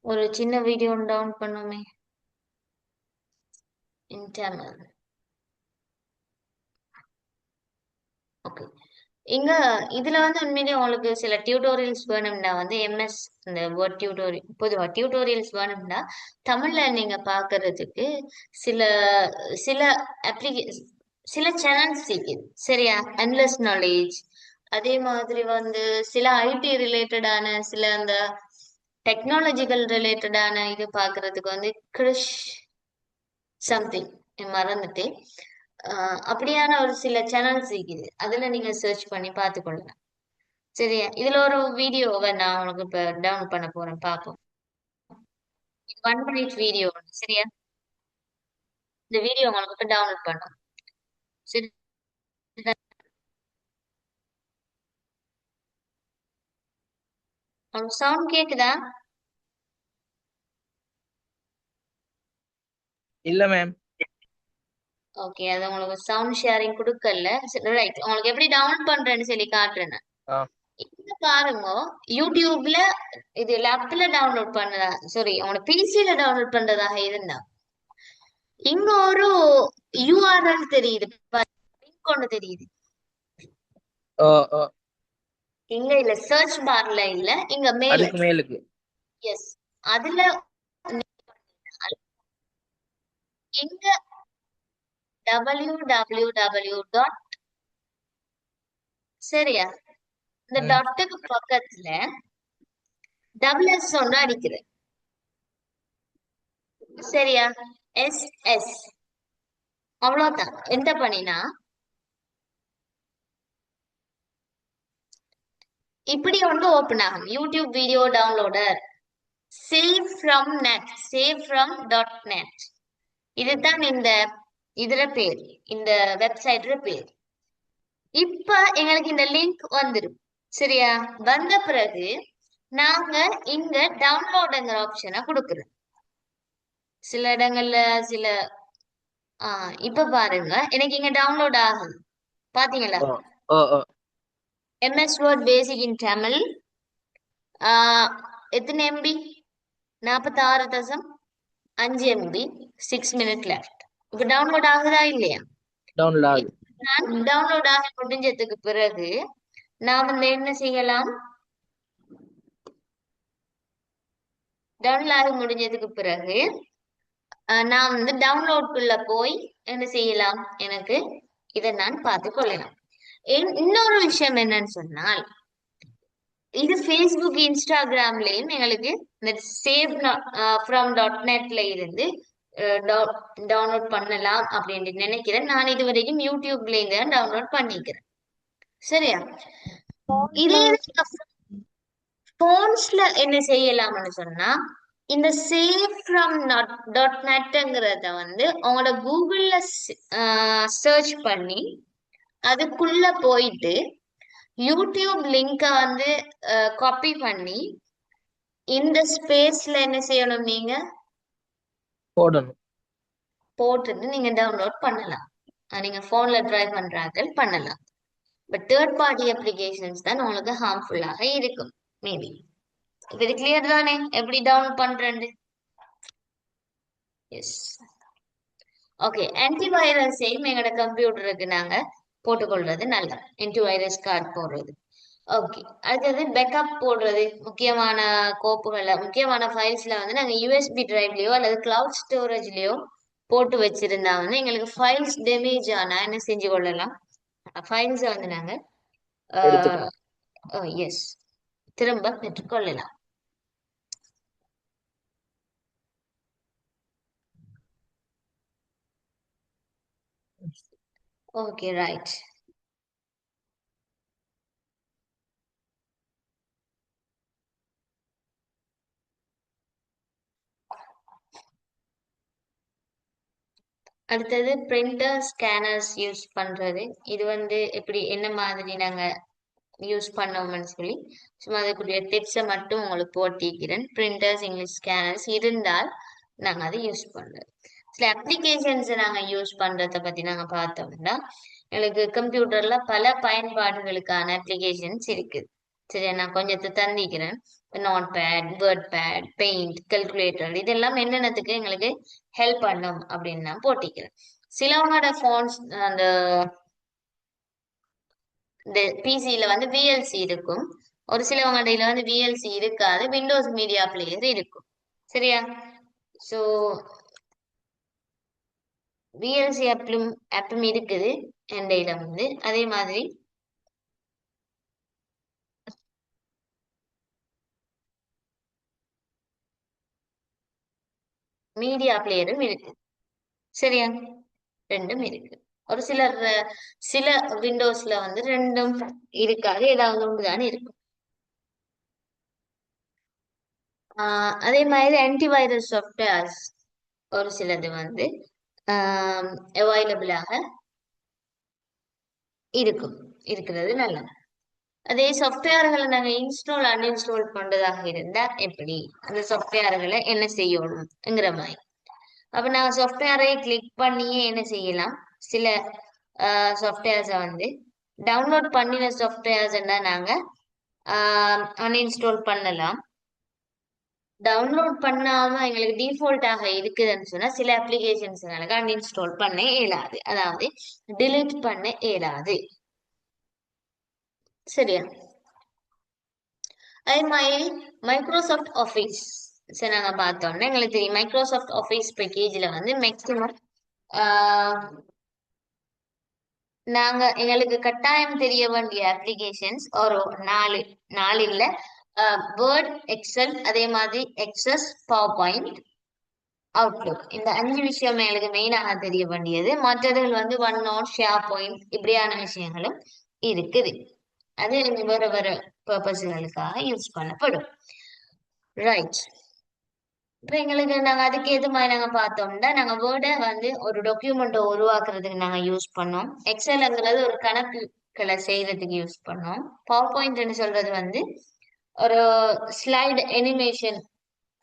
ஒரு சின்ன வீடியோ டவுன் பண்ணுமே இன் தமிழ். ஓகே, இங்க இதுல வந்து உண்மையிலேயே உங்களுக்கு சில டியூட்டோரியல்ஸ் வேணும்னா வந்து எம்எஸ் இந்த வேர்ட் டியூட்டோரியல் பொதுவா டியூட்டோரியல்ஸ் வேணும்னா தமிழ்ல நீங்க பாக்குறதுக்கு சில சில அப்ளிகே சில சேனல்ஸ் இருக்குது. சரியா? endless நாலேஜ், அதே மாதிரி வந்து சில ஐடி ரிலேட்டடான சில அந்த டெக்னாலஜிக்கல் ரிலேட்டடான இது பாக்குறதுக்கு வந்து கிறிஷ் சம்திங் மறந்துட்டு அப்படியான ஒரு சில சேனல்ஸ் இருக்குது. அதுல நீங்க சர்ச் பண்ணி பார்த்துக்கொள்ளலாம். சரியா? இதுல ஒரு வீடியோவை நான் உங்களுக்கு இப்ப டவுன்லோட் பண்ண போறேன், பார்ப்போம். 1 மினிட் வீடியோ. சரியா? இந்த வீடியோ உங்களுக்கு இப்ப டவுன்லோட் பண்ணும். சரி, உங்களுக்கு சவுண்ட் கேக்குதா? இல்ல மேம். ஓகே, அது உங்களுக்கு சவுண்ட் ஷேரிங் கொடுக்கல. ரைட், உங்களுக்கு எப்படி டவுன்லோட் பண்றேன்னு சொல்லி காட்டுறேன். இங்க பாருங்க, யூடியூப்ல இது லேப்ல டவுன்லோட் பண்ணதா உங்களோட பிசில டவுன்லோட் பண்றதாக இருந்தா இங்க ஒரு யூஆர்எல் தெரியுது, லிங்க் ஒண்ணு தெரியுது. ஓ ஓ இங்க இல்ல, சர்ச் பார்ல இல்ல, இங்க மேல. அதுக்கு மேலுக்கு. எஸ், அதுல இங்க www. சரியா? இந்த டாட்டுக்கு பக்கத்துல WS ஒன்று அடிக்கிறேன். சரியா? SS அவ்வளவுதான். எந்த பண்ணினா இப்படி ஒன்று ஓபன் ஆகும். YouTube video downloader save from net, save from .net. இதுதான் இந்த இதுல பேர், இந்த வெப்சைட்ல பேர். இப்ப எங்களுக்கு இந்த லிங்க் வந்துடும். சரியா? வந்த பிறகு நாங்க இங்க டவுன்லோடுங்கிற ஆப்ஷனை கொடுக்குறோம். சில இடங்கள்ல சில இப்ப பாருங்க, எனக்கு இங்க டவுன்லோட் ஆகுது. பாத்தீங்களா? ஓ ஓ எம்எஸ் வேர்ட் பேசிக் இன் தமிழ். எத்தனை MB? 46.5 MB, 6 minutes left. இப்ப டவுன்லோட் ஆகுதா இல்லையா? டவுன்லோட் ஆகுது. டவுன்லோட் ஆக முடிஞ்சதுக்கு பிறகு நான் வந்து என்ன செய்யலாம்? டவுன்லோட் ஆகி முடிஞ்சதுக்கு பிறகு நான் வந்து டவுன்லோட்குள்ள போய் என்ன செய்யலாம்? எனக்கு இதை நான் பார்த்து கொள்ளலாம். இன்னொரு விஷயம் என்னன்னு சொன்னால், இது ஃபேஸ்புக் இன்ஸ்டாகிராம்லயும் எங்களுக்கு இந்த சேவ் ஃப்ரம் .netல இருந்து டவுன்லோட் பண்ணலாம் அப்படின்னு நினைக்கிறேன். நான் இது வரைக்கும் யூடியூப்ல இருந்து டவுன்லோட் பண்ணிக்கிறேன். சரியா? இதே போன்ஸ்ல என்ன செய்யலாம்னு சொன்னா, இந்த சேவ் ஃப்ரம் .netங்கிறத வந்து உங்களோட கூகுள்ல சர்ச் பண்ணி அதுக்குள்ள போயிட்டு யூடியூப் லிங்கை வந்து காப்பி பண்ணி இந்த ஸ்பேஸ்ல என்ன செய்யணும் நீங்க போடணும். போட்டுட்டு நீங்க டவுன்லோட் பண்ணலாம். நீங்க போன்ல ட்ரை பண்றாங்க பண்ணலாம். பட் தேர்ட் பார்ட்டி அப்ளிகேஷன்ஸ் தான் உங்களுக்கு ஹார்ம்ஃபுல்லாக இருக்கும் மேபி. இது கிளியர் தானே எப்படி டவுன்லோட் பண்றேன்னு? எஸ். ஓகே, ஆன்டிவைரஸையும் எங்களோட கம்ப்யூட்டருக்கு நாங்க போட்டுக்கொள்றது நல்லது. ஆன்டிவைரஸ் கார்டு போடுறது. ஓகே, அடுத்தது பேக்கப் போடுறது. முக்கியமான கோப்புகளை முக்கியமான ஃபைல்ஸ்ல வந்து நாங்க யூஎஸ்பி டிரைவ்லயோ அல்லது கிளவுட் ஸ்டோரேஜ்லயோ போட்டு வச்சிருந்தா வந்து எங்களுக்கு ஃபைல்ஸ் டேமேஜ் ஆனா என்ன செஞ்சு கொள்ளலாம்? ஃபைல்ஸை வந்து நாங்க எடுத்துக்கலாம். எஸ் திரும்ப பெற்றுக்கொள்ளலாம். Okay, right. அடுத்தது பிரிண்டர் ஸ்கேனர்ஸ் யூஸ் பண்றது. இது வந்து எப்படி என்ன மாதிரி நாங்க யூஸ் பண்ணோம்னு சொல்லி சும்மா அதுக்குரிய டிப்ஸை மட்டும் உங்களுக்கு போட்டிக்கிறேன். பிரிண்டர்ஸ் இங்கிலீஷ் ஸ்கேனர்ஸ் இருந்தால் நாங்க அதை யூஸ் பண்றோம். சில அப்ளிகேஷன்ஸை நாங்க யூஸ் பண்றதை பத்தி நாங்க பார்த்தோம்னா எங்களுக்கு கம்ப்யூட்டர்ல பல பயன்பாடுகளுக்கான அப்ளிகேஷன்ஸ் இருக்குது. சரி, நான் கொஞ்சத்தை தந்திக்கிறேன். Notepad, WordPad, Paint, calculator இதெல்லாம் என்னென்னத்துக்கு எங்களுக்கு ஹெல்ப் பண்ணும் அப்படின்னு நான் போட்டிக்கிறேன். சிலவங்களோட போன்ஸ் அந்த இந்த பிசியில வந்து விஎல்சி இருக்கும். ஒரு சிலவங்க இடையில வந்து விஎல்சி இருக்காது, விண்டோஸ் மீடியா பிளேயர் இருக்கும். சரியா? ஸோ விஎல்சி ஆப்பும் இருக்குது என்டையில வந்து. அதே மாதிரி மீடியா பிளேயரும் இருக்கு. சரியா? ரெண்டும் இருக்கு. ஒரு சிலர் சில விண்டோஸ்ல வந்து ரெண்டும் இருக்காது, ஏதாவது ஒன்றுதான் இருக்கும். அதே மாதிரி ஆன்டிவைரஸ் சாஃப்ட்வேர்ஸ் ஒரு சிலது வந்து அவைலபிளாக இருக்கிறது நல்லது. அதே சாஃப்ட்வேர்களை நாங்க இன்ஸ்டால் அன்இன்ஸ்டால் பண்றதாக இருந்தா எப்படி அந்த சாஃப்ட்வேர்களை என்ன செய்யணும்ங்கிற மாதிரி. அப்ப நாங்க சாஃப்ட்வேரை கிளிக் பண்ணியே என்ன செய்யலாம்? சில சாஃப்ட்வேர்ஸை வந்து டவுன்லோட் பண்ணின சாஃப்ட்வேர்ஸ் நாங்க அன்இன்ஸ்டால் பண்ணலாம். டவுன்லோட் பண்ணாம எங்களுக்கு டிஃபால்ட்டாக இருக்குதுன்னு சொன்னா சில அப்ளிகேஷன்ஸ் எங்களுக்கு அன்இன்ஸ்டால் பண்ண இயலாது, அதாவது டிலீட் பண்ண இயலாது. சரியா? அதே மாதிரி மைக்ரோசாஃப்ட் ஆஃபீஸ் சரி நாங்க பார்த்தோம்னா எங்களுக்கு தெரியும் மைக்ரோசாஃப்ட் ஆஃபீஸ் பேக்கேஜ்ல வந்து மேக்சிமம் நாங்க எங்களுக்கு கட்டாயம் தெரிய வேண்டிய அப்ளிகேஷன்ஸ் ஒரு நாலு இல்ல வேர்ட், எக்ஸல், அதே மாதிரி எக்ஸஸ், பவர் பாயிண்ட், அவுட்லுக். இந்த 5 விஷயம் எங்களுக்கு மெயினாக தெரிய வேண்டியது. மற்றதுகள் வந்து ஒன் நோட், ஷேர் பாயிண்ட் இப்படியான விஷயங்களும் இருக்குது. அது வேற வேற பர்பஸ்களுக்காக யூஸ் பண்ணப்படும். ரைட். இப்ப எங்களுக்கு நாங்க அதுக்கு எது மாதிரி நாங்க பார்த்தோம்னா நாங்க வேர்டை வந்து ஒரு டாக்குமெண்ட்டை உருவாக்குறதுக்கு நாங்க யூஸ் பண்ணோம். எக்ஸல்ங்கிறது ஒரு கணக்குகளை செய்யறதுக்கு யூஸ் பண்ணோம். பவர் பாயிண்ட்னு சொல்றது வந்து ஒரு ஸ்லைடு அனிமேஷன்,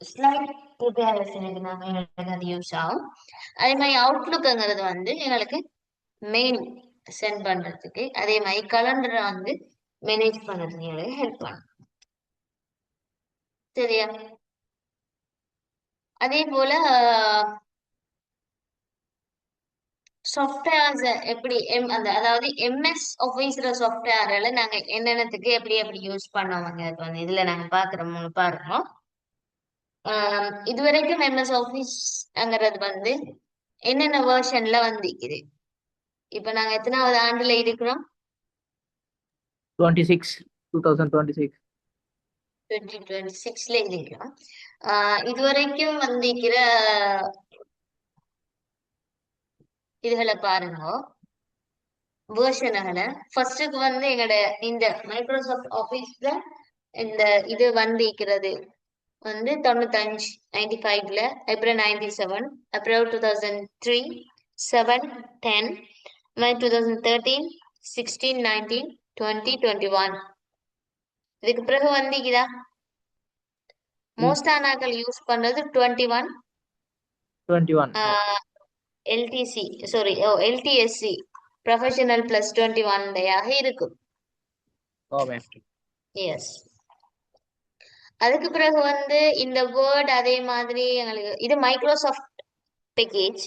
ஸ்லைட் ப்ரிப்பரேஷனுக்கு நாங்க எங்களுக்கு அது யூஸ் ஆகும். அதே மாதிரி அவுட்லுக்ங்கிறது வந்து எங்களுக்கு மெயில் சென்ட் பண்றதுக்கு, அதே மாதிரி கலண்டரை வந்து மேனேஜ் பண்றதுக்கு எங்களுக்கு ஹெல்ப் பண்ணும். சரியா? அதே போல சாஃப்ட்வேர்ஸ் எப்படி அதாவது எம்எஸ் ஆஃபீஸ்ல சாஃப்ட்வேர்ல நாங்க என்னென்னத்துக்கு எப்படி எப்படி யூஸ் பண்ணுவாங்க வந்து இதுல நாங்க பாக்குறோம்னு பாருங்க. இதுவரைக்கும் எம்எஸ் ஆஃபீஸ்ங்கிறது வந்து என்னென்ன வெர்ஷன்ல வந்திருக்குது? இப்ப நாங்க எத்தனாவது ஆண்டுல இருக்கிறோம்? 2026 2026ல இருக்கிறோம். இதுவரைக்கும் வந்திருக்கிற இதுகளை பாருங்க, வேர்ஷன்களை. ஃபர்ஸ்டுக்கு வந்து எங்களோட இந்த மைக்ரோசாஃப்ட் ஆஃபீஸ்ல இந்த இது வந்திருக்கிறது வந்து 95, 95ல, அப்புறம் 97, அப்புறம் 2003, 7, 10, 2013, 16, 19, 20, 21. இதுக்கு பிறகு வந்தீங்களா மோஸ்டானாக்கள் யூஸ் பண்றது 21 21 எல்டிசி சாரி எல்டிஎஸ்சி ப்ரொஃபஷனல் பிளஸ் 21 யாக இருக்கும். ஓ மேம். எஸ். அதுக்கு பிறகு வந்து இந்த வேர்ட் அதே மாதிரி எங்களுக்கு இது மைக்ரோசாஃப்ட் பேக்கேஜ்.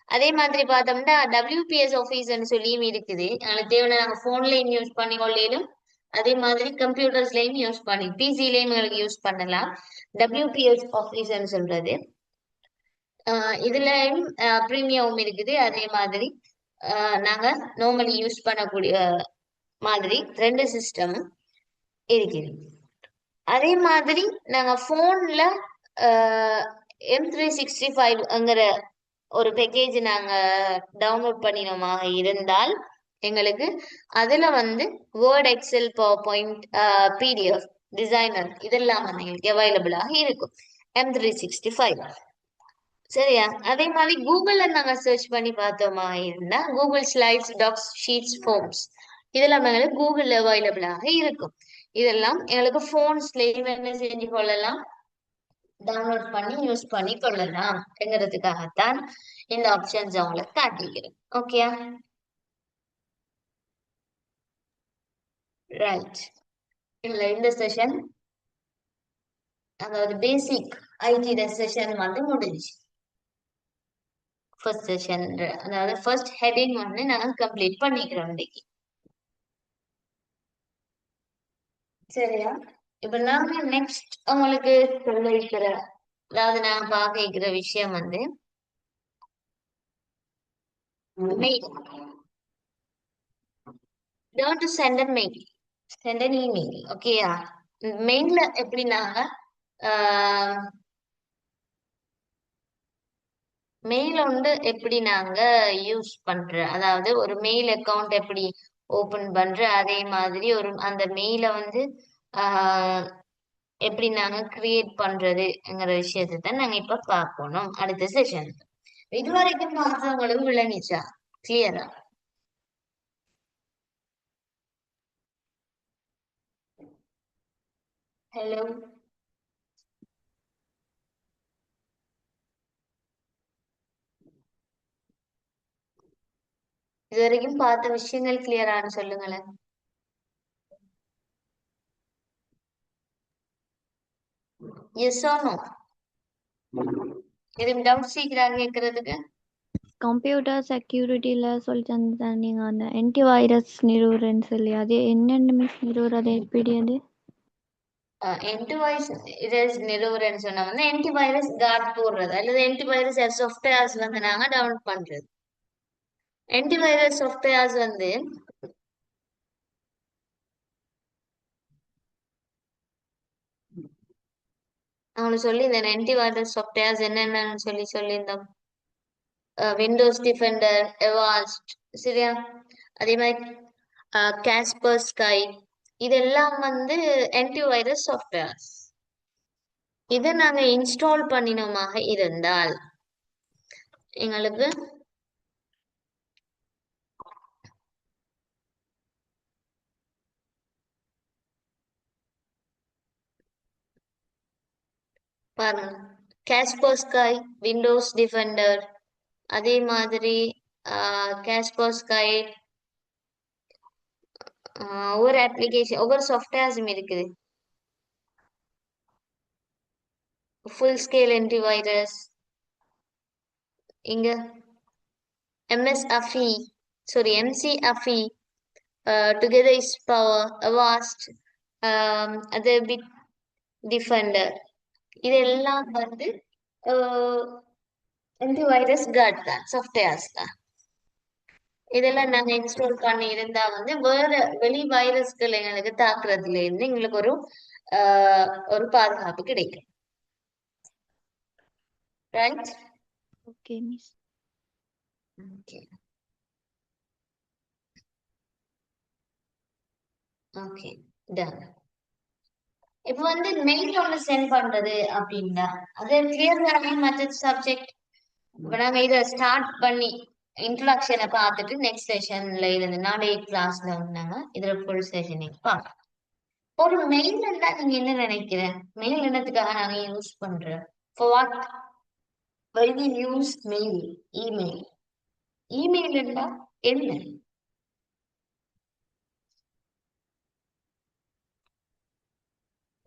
அதே மாதிரி பார்த்தோம்னா டபிள்யூபிஎஸ் ஆஃபீஸ்ன்னு சொல்லியும் இருக்குது. எங்களுக்கு தேவையான நாங்கள் ஃபோன்லையும் யூஸ் பண்ணி கொள்ளையிலும் அதே மாதிரி கம்ப்யூட்டர்ஸ்லையும் யூஸ் பண்ணி பிசிலையும் எங்களுக்கு யூஸ் பண்ணலாம். டபிள்யூபிஎஸ் ஆஃபீஸ்ன்னு சொல்றது இதுலயும் ப்ரீமியமும் இருக்குது. அதே மாதிரி நாங்க நார்மலி யூஸ் பண்ணக்கூடிய மாதிரி ரெண்டு சிஸ்டமும் இருக்குது. அதே மாதிரி நாங்க போன்ல M365ங்கிற ஒரு பேக்கேஜ் நாங்க டவுன்லோட் பண்ணினோமாக இருந்தால் எங்களுக்கு அதுல வந்து Word, Excel, PowerPoint, PDF, designer இதெல்லாம் வந்து எங்களுக்கு அவைலபிளாக இருக்கும் M365. சரியா? அதே மாதிரி கூகுள்ல நாங்க சர்ச் பண்ணி பார்த்தோமா இருந்தா Google Slides, Docs, Sheets, Forms இதெல்லாம் எங்களுக்கு கூகுள்ல அவைலபிளாக இருக்கும். இதெல்லாம் எங்களுக்கு போன்ஸ்லயும் என்ன செஞ்சு கொள்ளலாம், டவுன்லோட் பண்ணி யூஸ் பண்ணி கொள்ளலாம் என்கிறதுக்காகத்தான் இந்த ஆப்ஷன்ஸ் அவங்களுக்கு காட்டிக்கிறேன். Okay right. இல்ல இந்த செஷன் அதாவது பேசிக் ஐடி செஷன் வந்து முடிஞ்சு. ஃபர்ஸ்ட் செஷன் அதாவது ஃபர்ஸ்ட் ஹெட்டிங் வந்து நாங்க கம்ப்ளீட் பண்ணிக்கிறோம் இன்னைக்கு. சரியா? இப்ப நாங்க நெக்ஸ்ட் உங்களுக்கு சொல்ல வைக்கிற அதாவது நான் பார்க்க வைக்கிற விஷயம் வந்து mail. Don't send a mail. Send an email. ஓகேயா? மெயில்ல எப்படி நாங்க மெயில் வந்து எப்படி நாங்க யூஸ் பண்ற அதாவது ஒரு மெயில் அக்கவுண்ட் எப்படி ஓபன் பண்ற அதே மாதிரி ஒரு அந்த மெயில வந்து ஆஹ் எப்படி நாங்க கிரியேட் பண்றதுங்கிற விஷயத்தை தான் நாங்க இப்ப பார்க்கணும் அடுத்த செஷன். இதுவரைக்கும் பார்த்தவங்களுக்கு விளங்கிச்சா? கிளியரா? ஹலோ, இது வரைக்கும் பார்த்த விஷயங்கள் கிளியரான்னு சொல்லுங்களேன். Yes or no? இது டவுட் சீக்கிரம் கேட்கறதுக்கு கம்ப்யூட்டர் செக்யூரிட்டியில் சொல்லி தந்தேன் நீங்கள் அந்த ஆன்டி வைரஸ் நிறுவுறேன்னு சொல்லி அது என்னென்ன மிஸ் நிறுவுறது எப்படி அது ஆன்டிவைரஸ் நிறுவுறேன்னு சொன்னா வந்து ஆன்டிவைரஸ் கார்டு போடுறது அல்லது ஆன்டிவைரஸ் சாஃப்ட்வேர்ஸ் வந்து நாங்க டவுன்லோட் பண்றது. ஆன்டிவைரஸ் சாஃப்ட்வேர்ஸ் வந்து அவங்களுக்கு சொல்லியிருந்தேன். ஆன்டிவைரஸ் சாஃப்ட்வேர்ஸ் என்னென்னு சொல்லியிருந்தோம். விண்டோஸ் டிஃபெண்டர், எவாஸ்ட், சரியா? அதே மாதிரி காஸ்பர் ஸ்கை இதெல்லாம் வந்து ஆன்டிவைரஸ் சாஃப்ட்வேர்ஸ். இதை நாங்க இன்ஸ்டால் பண்ணினோமாக இருந்தால் எங்களுக்கு பாருங்க, காஸ்பர் ஸ்கை, விண்டோஸ் டிஃபெண்டர், அதே மாதிரி காஸ்பர் ஸ்கை ஒவ்வொரு அப்ளிகேஷன் ஒவ்வொரு சாஃப்ட்வேர்ஸும் இருக்குது. ஃபுல் ஸ்கேல் ஆன்டிவைரஸ், இங்க MS Afee sorry McAfee, together is power, Avast, அது பிட் டிஃபெண்டர் இதெல்லாம் வந்து ஆன்டிவைரஸ் கார்டு தான், சாஃப்ட்வேர்ஸ் தான். இதெல்லாம் நாங்க இன்ஸ்டால் பண்ணி இருந்தா வந்து வேற வெளி வைரஸ்கள் எங்களுக்கு தாக்குறதுல இருந்து எங்களுக்கு ஒரு பாதுகாப்பு கிடைக்கும். Right? Okay miss. Okay okay done. இப்போ வந்து மெயில் ஒன்று சென்ட் பண்றது அப்படின்னா அது கிளியர் தானே மற்ற சப்ஜெக்ட். இப்போ நாங்க இதை ஸ்டார்ட் பண்ணி இன்ட்ரடக்ஷனை பார்த்துட்டு நெக்ஸ்ட் செஷன்ல இருந்து நாளை கிளாஸ்ல வந்தாங்க இதுல ஃபுல் செஷனை பார்க்கலாம். ஒரு மெயில் இருந்தா நீங்க என்ன நினைக்கிற? மெயில் என்னத்துக்காக நாங்க யூஸ் பண்றோம்? For what? Why we use mail? Email. Email இருந்தா என்ன?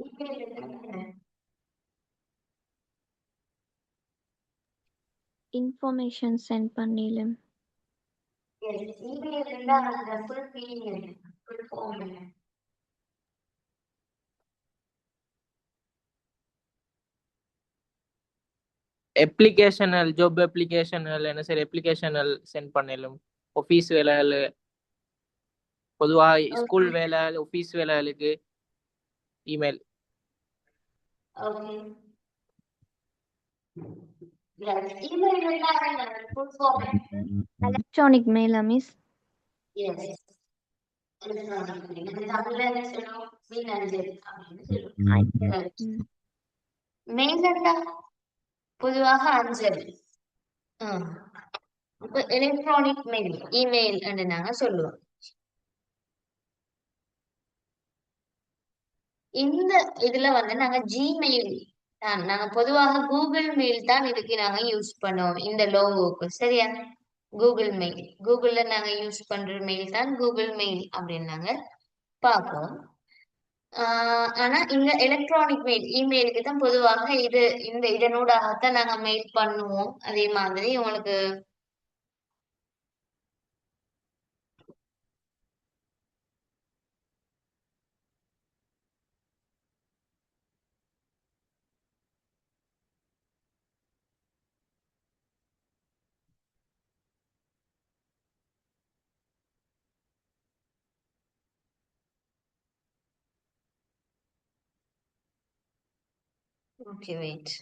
இமெயில் இருந்தா என்ன? இன்ஃபர்மேஷன் சென்ட் பண்ணிடலாம். Yes, இமெயில் இருந்தா அந்த full meaning என்ன? Full form என்ன? அப்ளிகேஷனல் ஜாப் அப்ளிகேஷனல் என்ன சரி அப்ளிகேஷனல் சென்ட் பண்ணலும் ஆஃபீஸ் வேலைகள் பொதுவாக ஸ்கூல் Okay. வேலை ஆஃபீஸ் வேலைகளுக்கு இமெயில். Okay. Yes, email இருந்தா என்ன? Full form என்ன? எலக்ட்ரானிக் மெயிலா மிஸ்? Yes. Electronic mail. இது தமிழ்ல என்ன சொல்லுவோம்? மின்னஞ்சல் அப்படின்னு சொல்லுவோம். Right. மெயில் இருந்தா பொதுவாக அஞ்சல். இப்ப எலக்ட்ரானிக் மெயில் இமெயில் என்று நாங்க சொல்லுவோம். இந்த இதுல வந்து நாங்க ஜிமெயில் தான் நாங்க பொதுவாக கூகுள் மெயில் தான் இதுக்கு நாங்க யூஸ் பண்ணுவோம் இந்த லோகோக்கு. சரியா? கூகுள் மெயில் கூகுள்ல நாங்க யூஸ் பண்ற மெயில் தான் கூகுள் மெயில் அப்படின்னு நாங்க பார்ப்போம். ஆனா இந்த எலக்ட்ரானிக் மெயில் இமெயிலுக்கு தான் பொதுவாக இது இந்த இதனூடாகத்தான் நாங்க மெயில் பண்ணுவோம். அதே மாதிரி உங்களுக்கு ஓகே வெயிட்.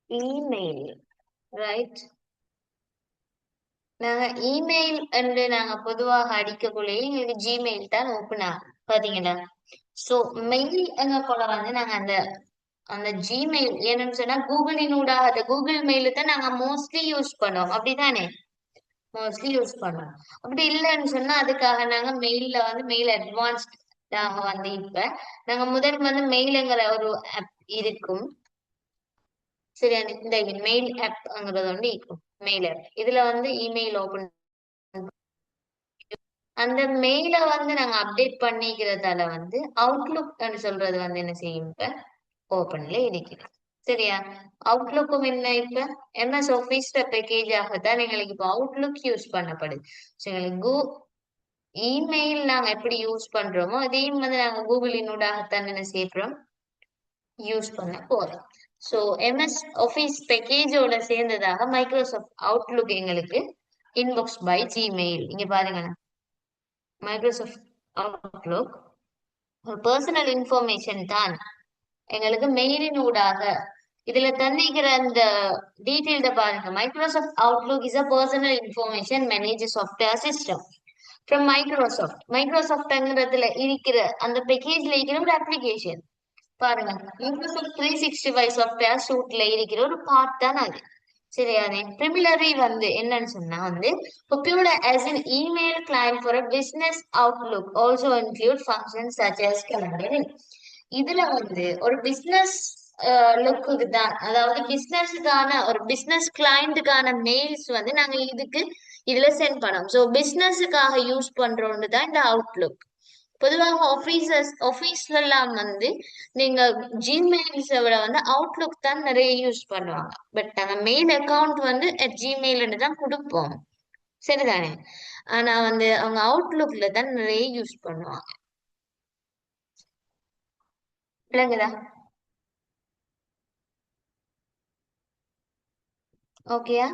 Email right. நாங்க இமெயில் என்று நாங்க பொதுவாக அடிக்கக்குள்ளே எங்களுக்கு ஜிமெயில் தான் ஓப்பன் ஆகும் பாத்தீங்களா? சோ மெயில் எங்க கூட வந்து நாங்க அந்த அந்த ஜிமெயில் என்னன்னு சொன்னா கூகுளினூடாக அந்த கூகுள் மெயில் தான் நாங்க மோஸ்ட்லி யூஸ் பண்ணுவோம். அப்படிதானே? மோஸ்ட்லி யூஸ் பண்ணுவோம். அப்படி இல்லைன்னு சொன்னா அதுக்காக நாங்க மெயில்ல வந்து மெயில் அட்வான்ஸ்டாக வந்து இப்ப நாங்க முதல் வந்து மெயிலுங்கிற ஒரு ஆப் இருக்கும். சரியா? இந்த மெயில் ஆப்ங்கிறது வந்து இருக்கும். மெயில் ஆப் இதுல வந்து இமெயில் ஓபன் அந்த மெயில வந்து நாங்க அப்டேட் பண்ணிக்கிறதால வந்து அவுட்லுக் சொல்றது வந்து என்ன செய்யும் இப்ப ஓபன்ல இருக்குது. சரியா? அவுட்லுக்கும் என்ன இப்ப எம்எஸ் ஆபீஸ் பேக்கேஜாகத்தான் எங்களுக்கு இப்ப அவுட்லுக் யூஸ் பண்ணப்படுது. எங்களுக்கு இமெயில் நாங்க எப்படி யூஸ் பண்றோமோ அதையும் வந்து நாங்க கூகுளினூடாகத்தான் என்ன செய்யறோம் யூஸ் பண்ண போறோம். சோ எம்எஸ் ஆபீஸ் பேக்கேஜோட சேர்ந்ததாக மைக்ரோசாஃப்ட் அவுட்லுக் எங்களுக்கு இன்பாக்ஸ் பை ஜிமெயில். இங்க பாருங்க மைக்ரோசாஃப்ட் அவுட்லுக் ஒரு பர்சனல் இன்ஃபர்மேஷன் தான் எங்களுக்கு மெயிலின் ஊடாக இதுல தந்திக்கிற அந்த டீட்டெயில்ட பாருங்க. Microsoft Outlook is a personal information manager software system from Microsoft. மைக்ரோசாஃப்ட்ங்கிறதுல இருக்கிற அந்த பேக்கேஜ்ல இருக்கிற ஒரு அப்ளிகேஷன் பாருங்க. மைக்ரோசாஃப்ட் 365 சாஃப்ட்வேர் சூட்ல இருக்கிற ஒரு பார்ட் தான் அது. சரியானே? Primary வந்து என்னன்னு சொன்னா வந்து popular as an email client for a business outlook also include functions such as calendar. இதுல வந்து ஒரு பிசினஸ் லுக்கு தான், அதாவது பிசினஸுக்கான ஒரு பிசினஸ் கிளைண்ட்டுக்கான மெயில்ஸ் வந்து நாங்க இதுல சென்ட் பண்ணோம். ஸோ பிசினஸுக்காக யூஸ் பண்றோம்னு தான் இந்த அவுட்லுக். பொதுவாக ஆபீஸ்ல எல்லாம் வந்து நீங்க ஜிமெயில்ஸை விட வந்து அவுட்லுக் தான் நிறைய யூஸ் பண்ணுவாங்க. பட் நாங்க மெயில் அக்கவுண்ட் வந்து ஜிமெயில் தான் கொடுப்போம். சரிதானே? ஆனா வந்து அவங்க அவுட்லுக்ல தான் நிறைய யூஸ் பண்ணுவாங்க. விளங்குதா? ஓகேயா?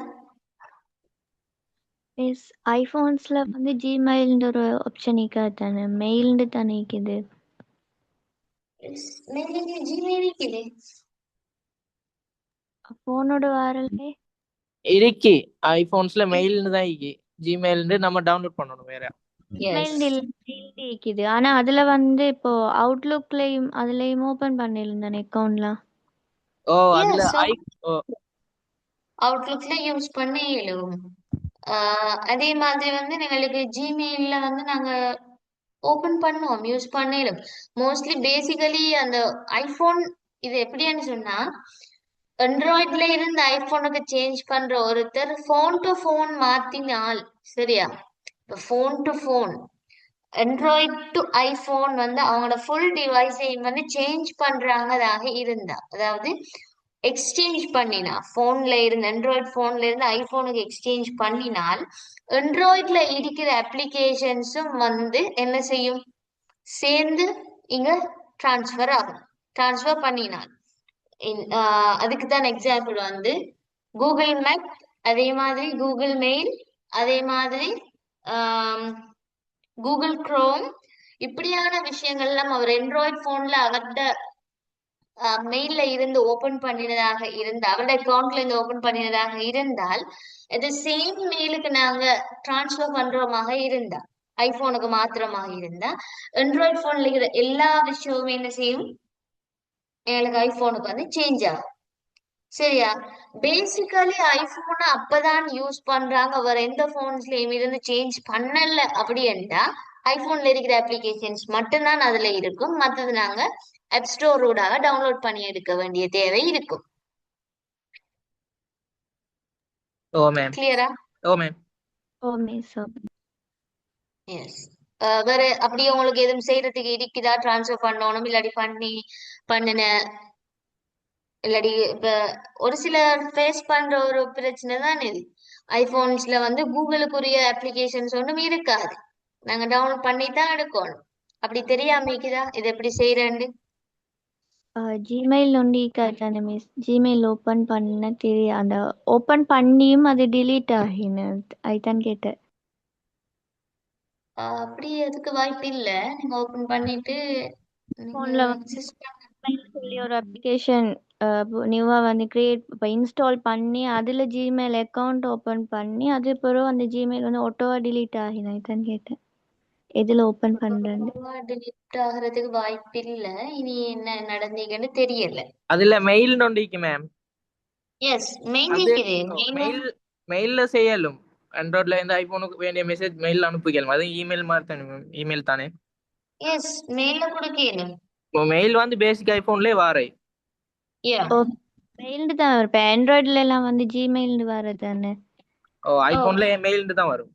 எஸ், ஐஃபோன்ஸ்ல வந்து ஜிமெயில்ன்ற ஒரு ஆப்ஷன் இருக்காது தானே, மெயில்னு தானே இருக்குது. ஜிமெயில் இருக்குது. ஃபோனோட வரலே இருக்கு ஐபோன்ஸ்ல மெயில்னு தான் இருக்கு. ஜிமெயில்னு நம்ம டவுன்லோட் பண்ணணும் வேற. மெயில் இருக்குது. ஆனா அதுல வந்து இப்போ அவுட்லுக்லயும் அதுலயும் ஓபன் பண்ணிருந்தேன் அக்கௌண்ட்லாம். ஓ அதுல எஸ் ஓ அவுட்லுக்ல யூஸ் பண்ண இயலும். அதே மாதிரி வந்து எங்களுக்கு ஜிமெயில்ல வந்து நாங்க ஓபன் பண்ணுவோம், யூஸ் பண்ணிடும். மோஸ்ட்லி பேசிக்கலி அந்த ஐபோன் இது எப்படின்னு சொன்னா, ஆண்ட்ராய்ட்ல இருந்து ஐபோனுக்கு சேஞ்ச் பண்ற ஒருத்தர் போன் டு போன் மாத்தினால் சரியா, இப்ப phone to phone Android to iPhone வந்து அவங்களோட ஃபுல் டிவைஸையும் வந்து சேஞ்ச் பண்றாங்கதாக இருந்தா, அதாவது எக்ஸ்சேஞ்ச் பண்ணினா போன்ல இருந்து ஆண்ட்ராய்ட் போன்ல இருந்து ஐபோனுக்கு எக்ஸ்சேஞ்ச் பண்ணினால் ஆண்ட்ராய்ட்ல இருக்கிற அப்ளிகேஷன்ஸும் வந்து என்ன செய்யும், சேர்ந்து இங்க டிரான்ஸ்ஃபர் ஆகும். டிரான்ஸ்ஃபர் பண்ணினால் அதுக்கு தான் எக்ஸாம்பிள் வந்து கூகுள் மேப், அதே மாதிரி கூகுள் மெயில், அதே மாதிரி கூகுள் குரோம், இப்படியான விஷயங்கள்லாம் அவர் ஆண்ட்ராய்ட் போன்ல அவர்ட மெயில்ல இருந்து ஓபன் பண்ணினதாக இருந்தால், அவரோட அக்கௌண்ட்ல இருந்து ஓபன் பண்ணினதாக இருந்தால், இது சேம் மெயிலுக்கு நாங்க டிரான்ஸ்ஃபர் பண்றோமாக இருந்தா, ஐபோனுக்கு மாத்திரமாக இருந்தா, ஆண்ட்ராய்ட் போன்ல இருக்கிற எல்லா விஷயமுமே என்ன செய்யும், எங்களுக்கு ஐபோனுக்கு வந்து சேஞ்ச் ஆகும். சரியா, பேசிக்கலி ஐபோன் அப்பதான் யூஸ் பண்றாங்க, வேற எந்த போன்ஸ்லயும் இருந்து சேஞ்ச் பண்ணல அப்படி என்றா ஐபோன்ல இருக்கிற அப்ளிகேஷன்ஸ் மட்டும்தான் அதுல இருக்கும், மற்றது நாங்க ஆப் ஸ்டோர் ஊடாக டவுன்லோட் பண்ணி எடுக்க வேண்டிய தேவை இருக்கும். ஓ மேம். கிளியரா? ஓ மேம். ஓ மிஸ். எஸ். வேற அப்படியே உங்களுக்கு எதுவும் செய்யறதுக்கு இருக்குதா, டிரான்ஸ்ஃபர் பண்ணணும் இல்லாட்டி பண்ணின இல்லாட்டி இப்ப ஒரு சிலர் ஃபேஸ் பண்ற ஒரு பிரச்சனை தான் இது, ஐபோன்ஸ்ல வந்து கூகுளுக்குரிய அப்ளிகேஷன்ஸ் ஒன்றும் இருக்காது, நாங்க டவுன்லோட் பண்ணி தான் எடுக்கணும். அப்படி தெரியாம இருக்குதா இது எப்படி செய்யறேன்னு? ஜிமெயில் நொண்டி தானே மிஸ், ஜிமெயில் ஓப்பன் பண்ண தெரியும், அந்த ஓப்பன் பண்ணியும் அது டிலீட் ஆகினு, அதுதான் கேட்டேன். அப்படி அதுக்கு வாய்ப்பு இல்ல, நீங்க ஓபன் பண்ணிட்டு நீங்க ஃபோனில் வந்து சிஸ்டம். சொல்லி ஒரு அப்ளிகேஷன் நியூவாக வந்து கிரியேட் இப்போ இன்ஸ்டால் பண்ணி அதில் ஜிமெயில் அக்கௌண்ட் ஓப்பன் பண்ணி அது பிறகு அந்த ஜிமெயில் வந்து ஒட்டோவா டிலீட் ஆகினா, இதுதான் கேட்டேன் எதில் ஓப்பன் பண்ணுறேன்னு. delete ஆகுறதுக்கு வாய்ப்பு இல்ல, இனி என்ன நடந்தீங்கன்னு தெரியல. அதுல மெயில் நோண்டிக்கு மேம். எஸ், மெயில் அது இருக்குது, மெயில் மெயில் மெயில்ல செய்யலும். ஆண்ட்ராய்ட்ல இருந்து ஐபோனுக்கு வேண்டிய மெசேஜ் மெயில் அனுப்பிக்கலாம். அது இமெயில் மாதிரி தானே மேம், இமெயில் தானே. எஸ் மெயில கொடுக்கணும். இப்போ மெயில் வந்து பேசிக் ஐபோன்லயே வாரை. யா. ஓ மெயில்டு தான் வரும், இப்போ ஆண்ட்ராய்டில் எல்லாம் வந்து ஜிமெயில்னு வர்றது தானே. ஓ ஐபோன்ல மெயில் தான் வரும்.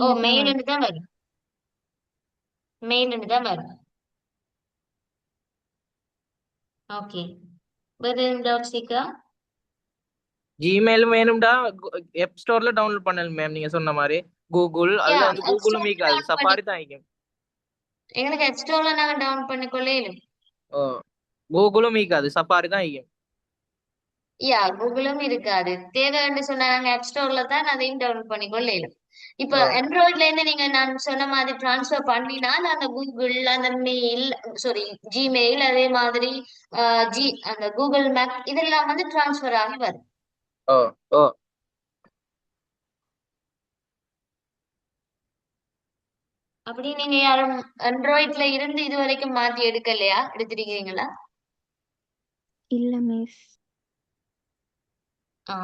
ஓ மெயில்னு தான் வரும். மெயில்னு தான் வரும், மெயில்னு தான் வரும். ஓகே, வேற டவுட்ஸ் இருக்கா? ஜிமெயில் வேணும்டா ஆப் ஸ்டோர்ல டவுன்லோட் பண்ணலாம் மேம், நீங்க சொன்ன மாதிரி. கூகுள் யா, அதுல வந்து ஆப் கூகுளும் ஸ்டோர்ல மீக்காது, டவுன் பண்ணி, சஃபாரி தான் இருக்கும். எங்களுக்கு ஆப் ஸ்டோர்ல நாங்க டவுன் பண்ணிக்கொள்ளேன். ஓ கூகுளும் மீக்காது, சஃபாரி தான் இருக்கும். யா, கூகுளும் இருக்காது, தேவைன்னு சொன்னா நாங்க ஆப் ஸ்டோர்ல தான் அதையும் டவுன்லோட் பண்ணிக்கொள்ளேன். இப்ப ஓ ஆண்ட்ராய்ட்ல இருந்து நீங்க நான் சொன்ன மாதிரி டிரான்ஸ்ஃபர் பண்ணினால் அந்த கூகுள், அந்த மெயில், சாரி ஜிமெயில், அதே மாதிரி அந்த கூகுள் மேப் இதெல்லாம் வந்து டிரான்ஸ்ஃபர் ஆகி வரும். ஓ ஓ அப்படி நீங்க யாரும் ஆண்ட்ராய்ட்ல இருந்து இது வரைக்கும் மாத்தி எடுக்கலையா, எடுத்திருக்கீங்களா? இல்லை மிஸ்.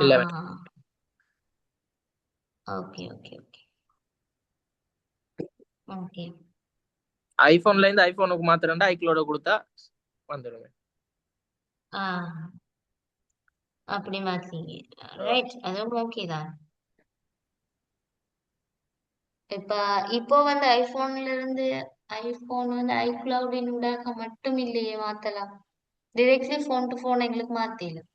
இல்ல ma'am. Okay okay okay okay. ஐபோன்ல இருந்து ஐபோனுக்கு மாத்திரண்டா ஐக்ளோட கொடுத்தா வந்துடும் மேம். அப்படி மாத்தீங்க, ரைட், அதுவும் ஓகே தான். இப்ப இப்போ வந்து ஐபோன்ல இருந்து ஐபோன் வந்து ஐக்ளவுடின் ஊடாக மட்டும் இல்லையே மாத்தலாம், டிரெக்ட்லி போன் டு போன் எங்களுக்கு மாத்திடலாம்.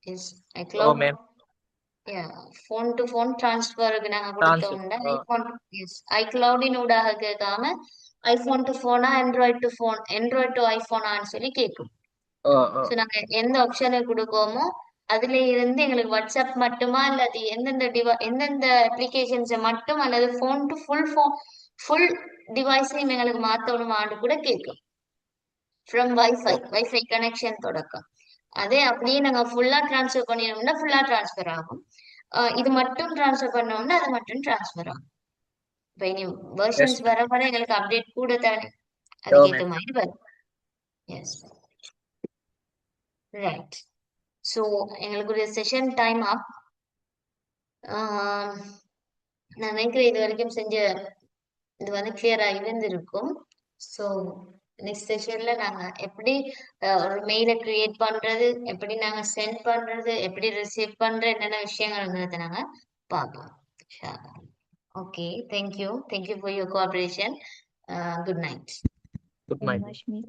Yes, oh iCloud ma'am. Phone to phone டிரான்ஸ்ஃபருக்கு நாங்க ட்ரான்ஸ்ஃபர். கொடுத்தோம்னா ஓ ஐபோன், எஸ் ஐக்ளவுடின் ஊடாக கேட்காம ஐபோன் டு போனா, Android to phone, Android to ஐபோனான்னு சொல்லி கேட்கும். ஓ ஓ ஸோ நாங்க எந்த ஆப்ஷனை கொடுக்கோமோ அதுல இருந்து எங்களுக்கு வாட்ஸ்அப் மட்டுமா அல்லது எந்தெந்த அப்ளிகேஷன்ஸை மட்டும் அல்லது போன் டு ஃபுல் டிவைஸையும் எங்களுக்கு மாத்தணுமான்னு கூட கேட்கும். ஃப்ரம் வைஃபை கனெக்ஷன் தொடக்கம். அதே அப்படியே நாங்க ஃபுல்லா டிரான்ஸ்ஃபர் பண்ணிடணும்னா ஃபுல்லா டிரான்ஸ்ஃபர் ஆகும், இது மட்டும் டிரான்ஸ்ஃபர் பண்ணோம்னா அது மட்டும் டிரான்ஸ்ஃபர் ஆகும். இப்போ இனி வெர்ஷன்ஸ் எஸ் வர வர எங்களுக்கு அப்டேட் கூட தானே, ஓ அதுக்கேற்ற மேம். மாதிரி வரும். எஸ். ரைட். ஸோ எங்களுக்குரிய செஷன் டைம் அப். நான் நினைக்கிறேன் இது வரைக்கும் செஞ்ச இது வந்து கிளியரா இருந்திருக்கும். ஸோ நெக்ஸ்ட் செஷன்ல நாங்க எப்படி ஒரு மெயிலை கிரியேட் பண்றது, எப்படி நாங்க சென்ட் பண்றது, எப்படி ரிசீவ் பண்ற என்னென்ன விஷயங்கள்ங்கிறத நாங்க பார்ப்போம். Okay, thank you for your cooperation. Good night. Good night. Rashmi.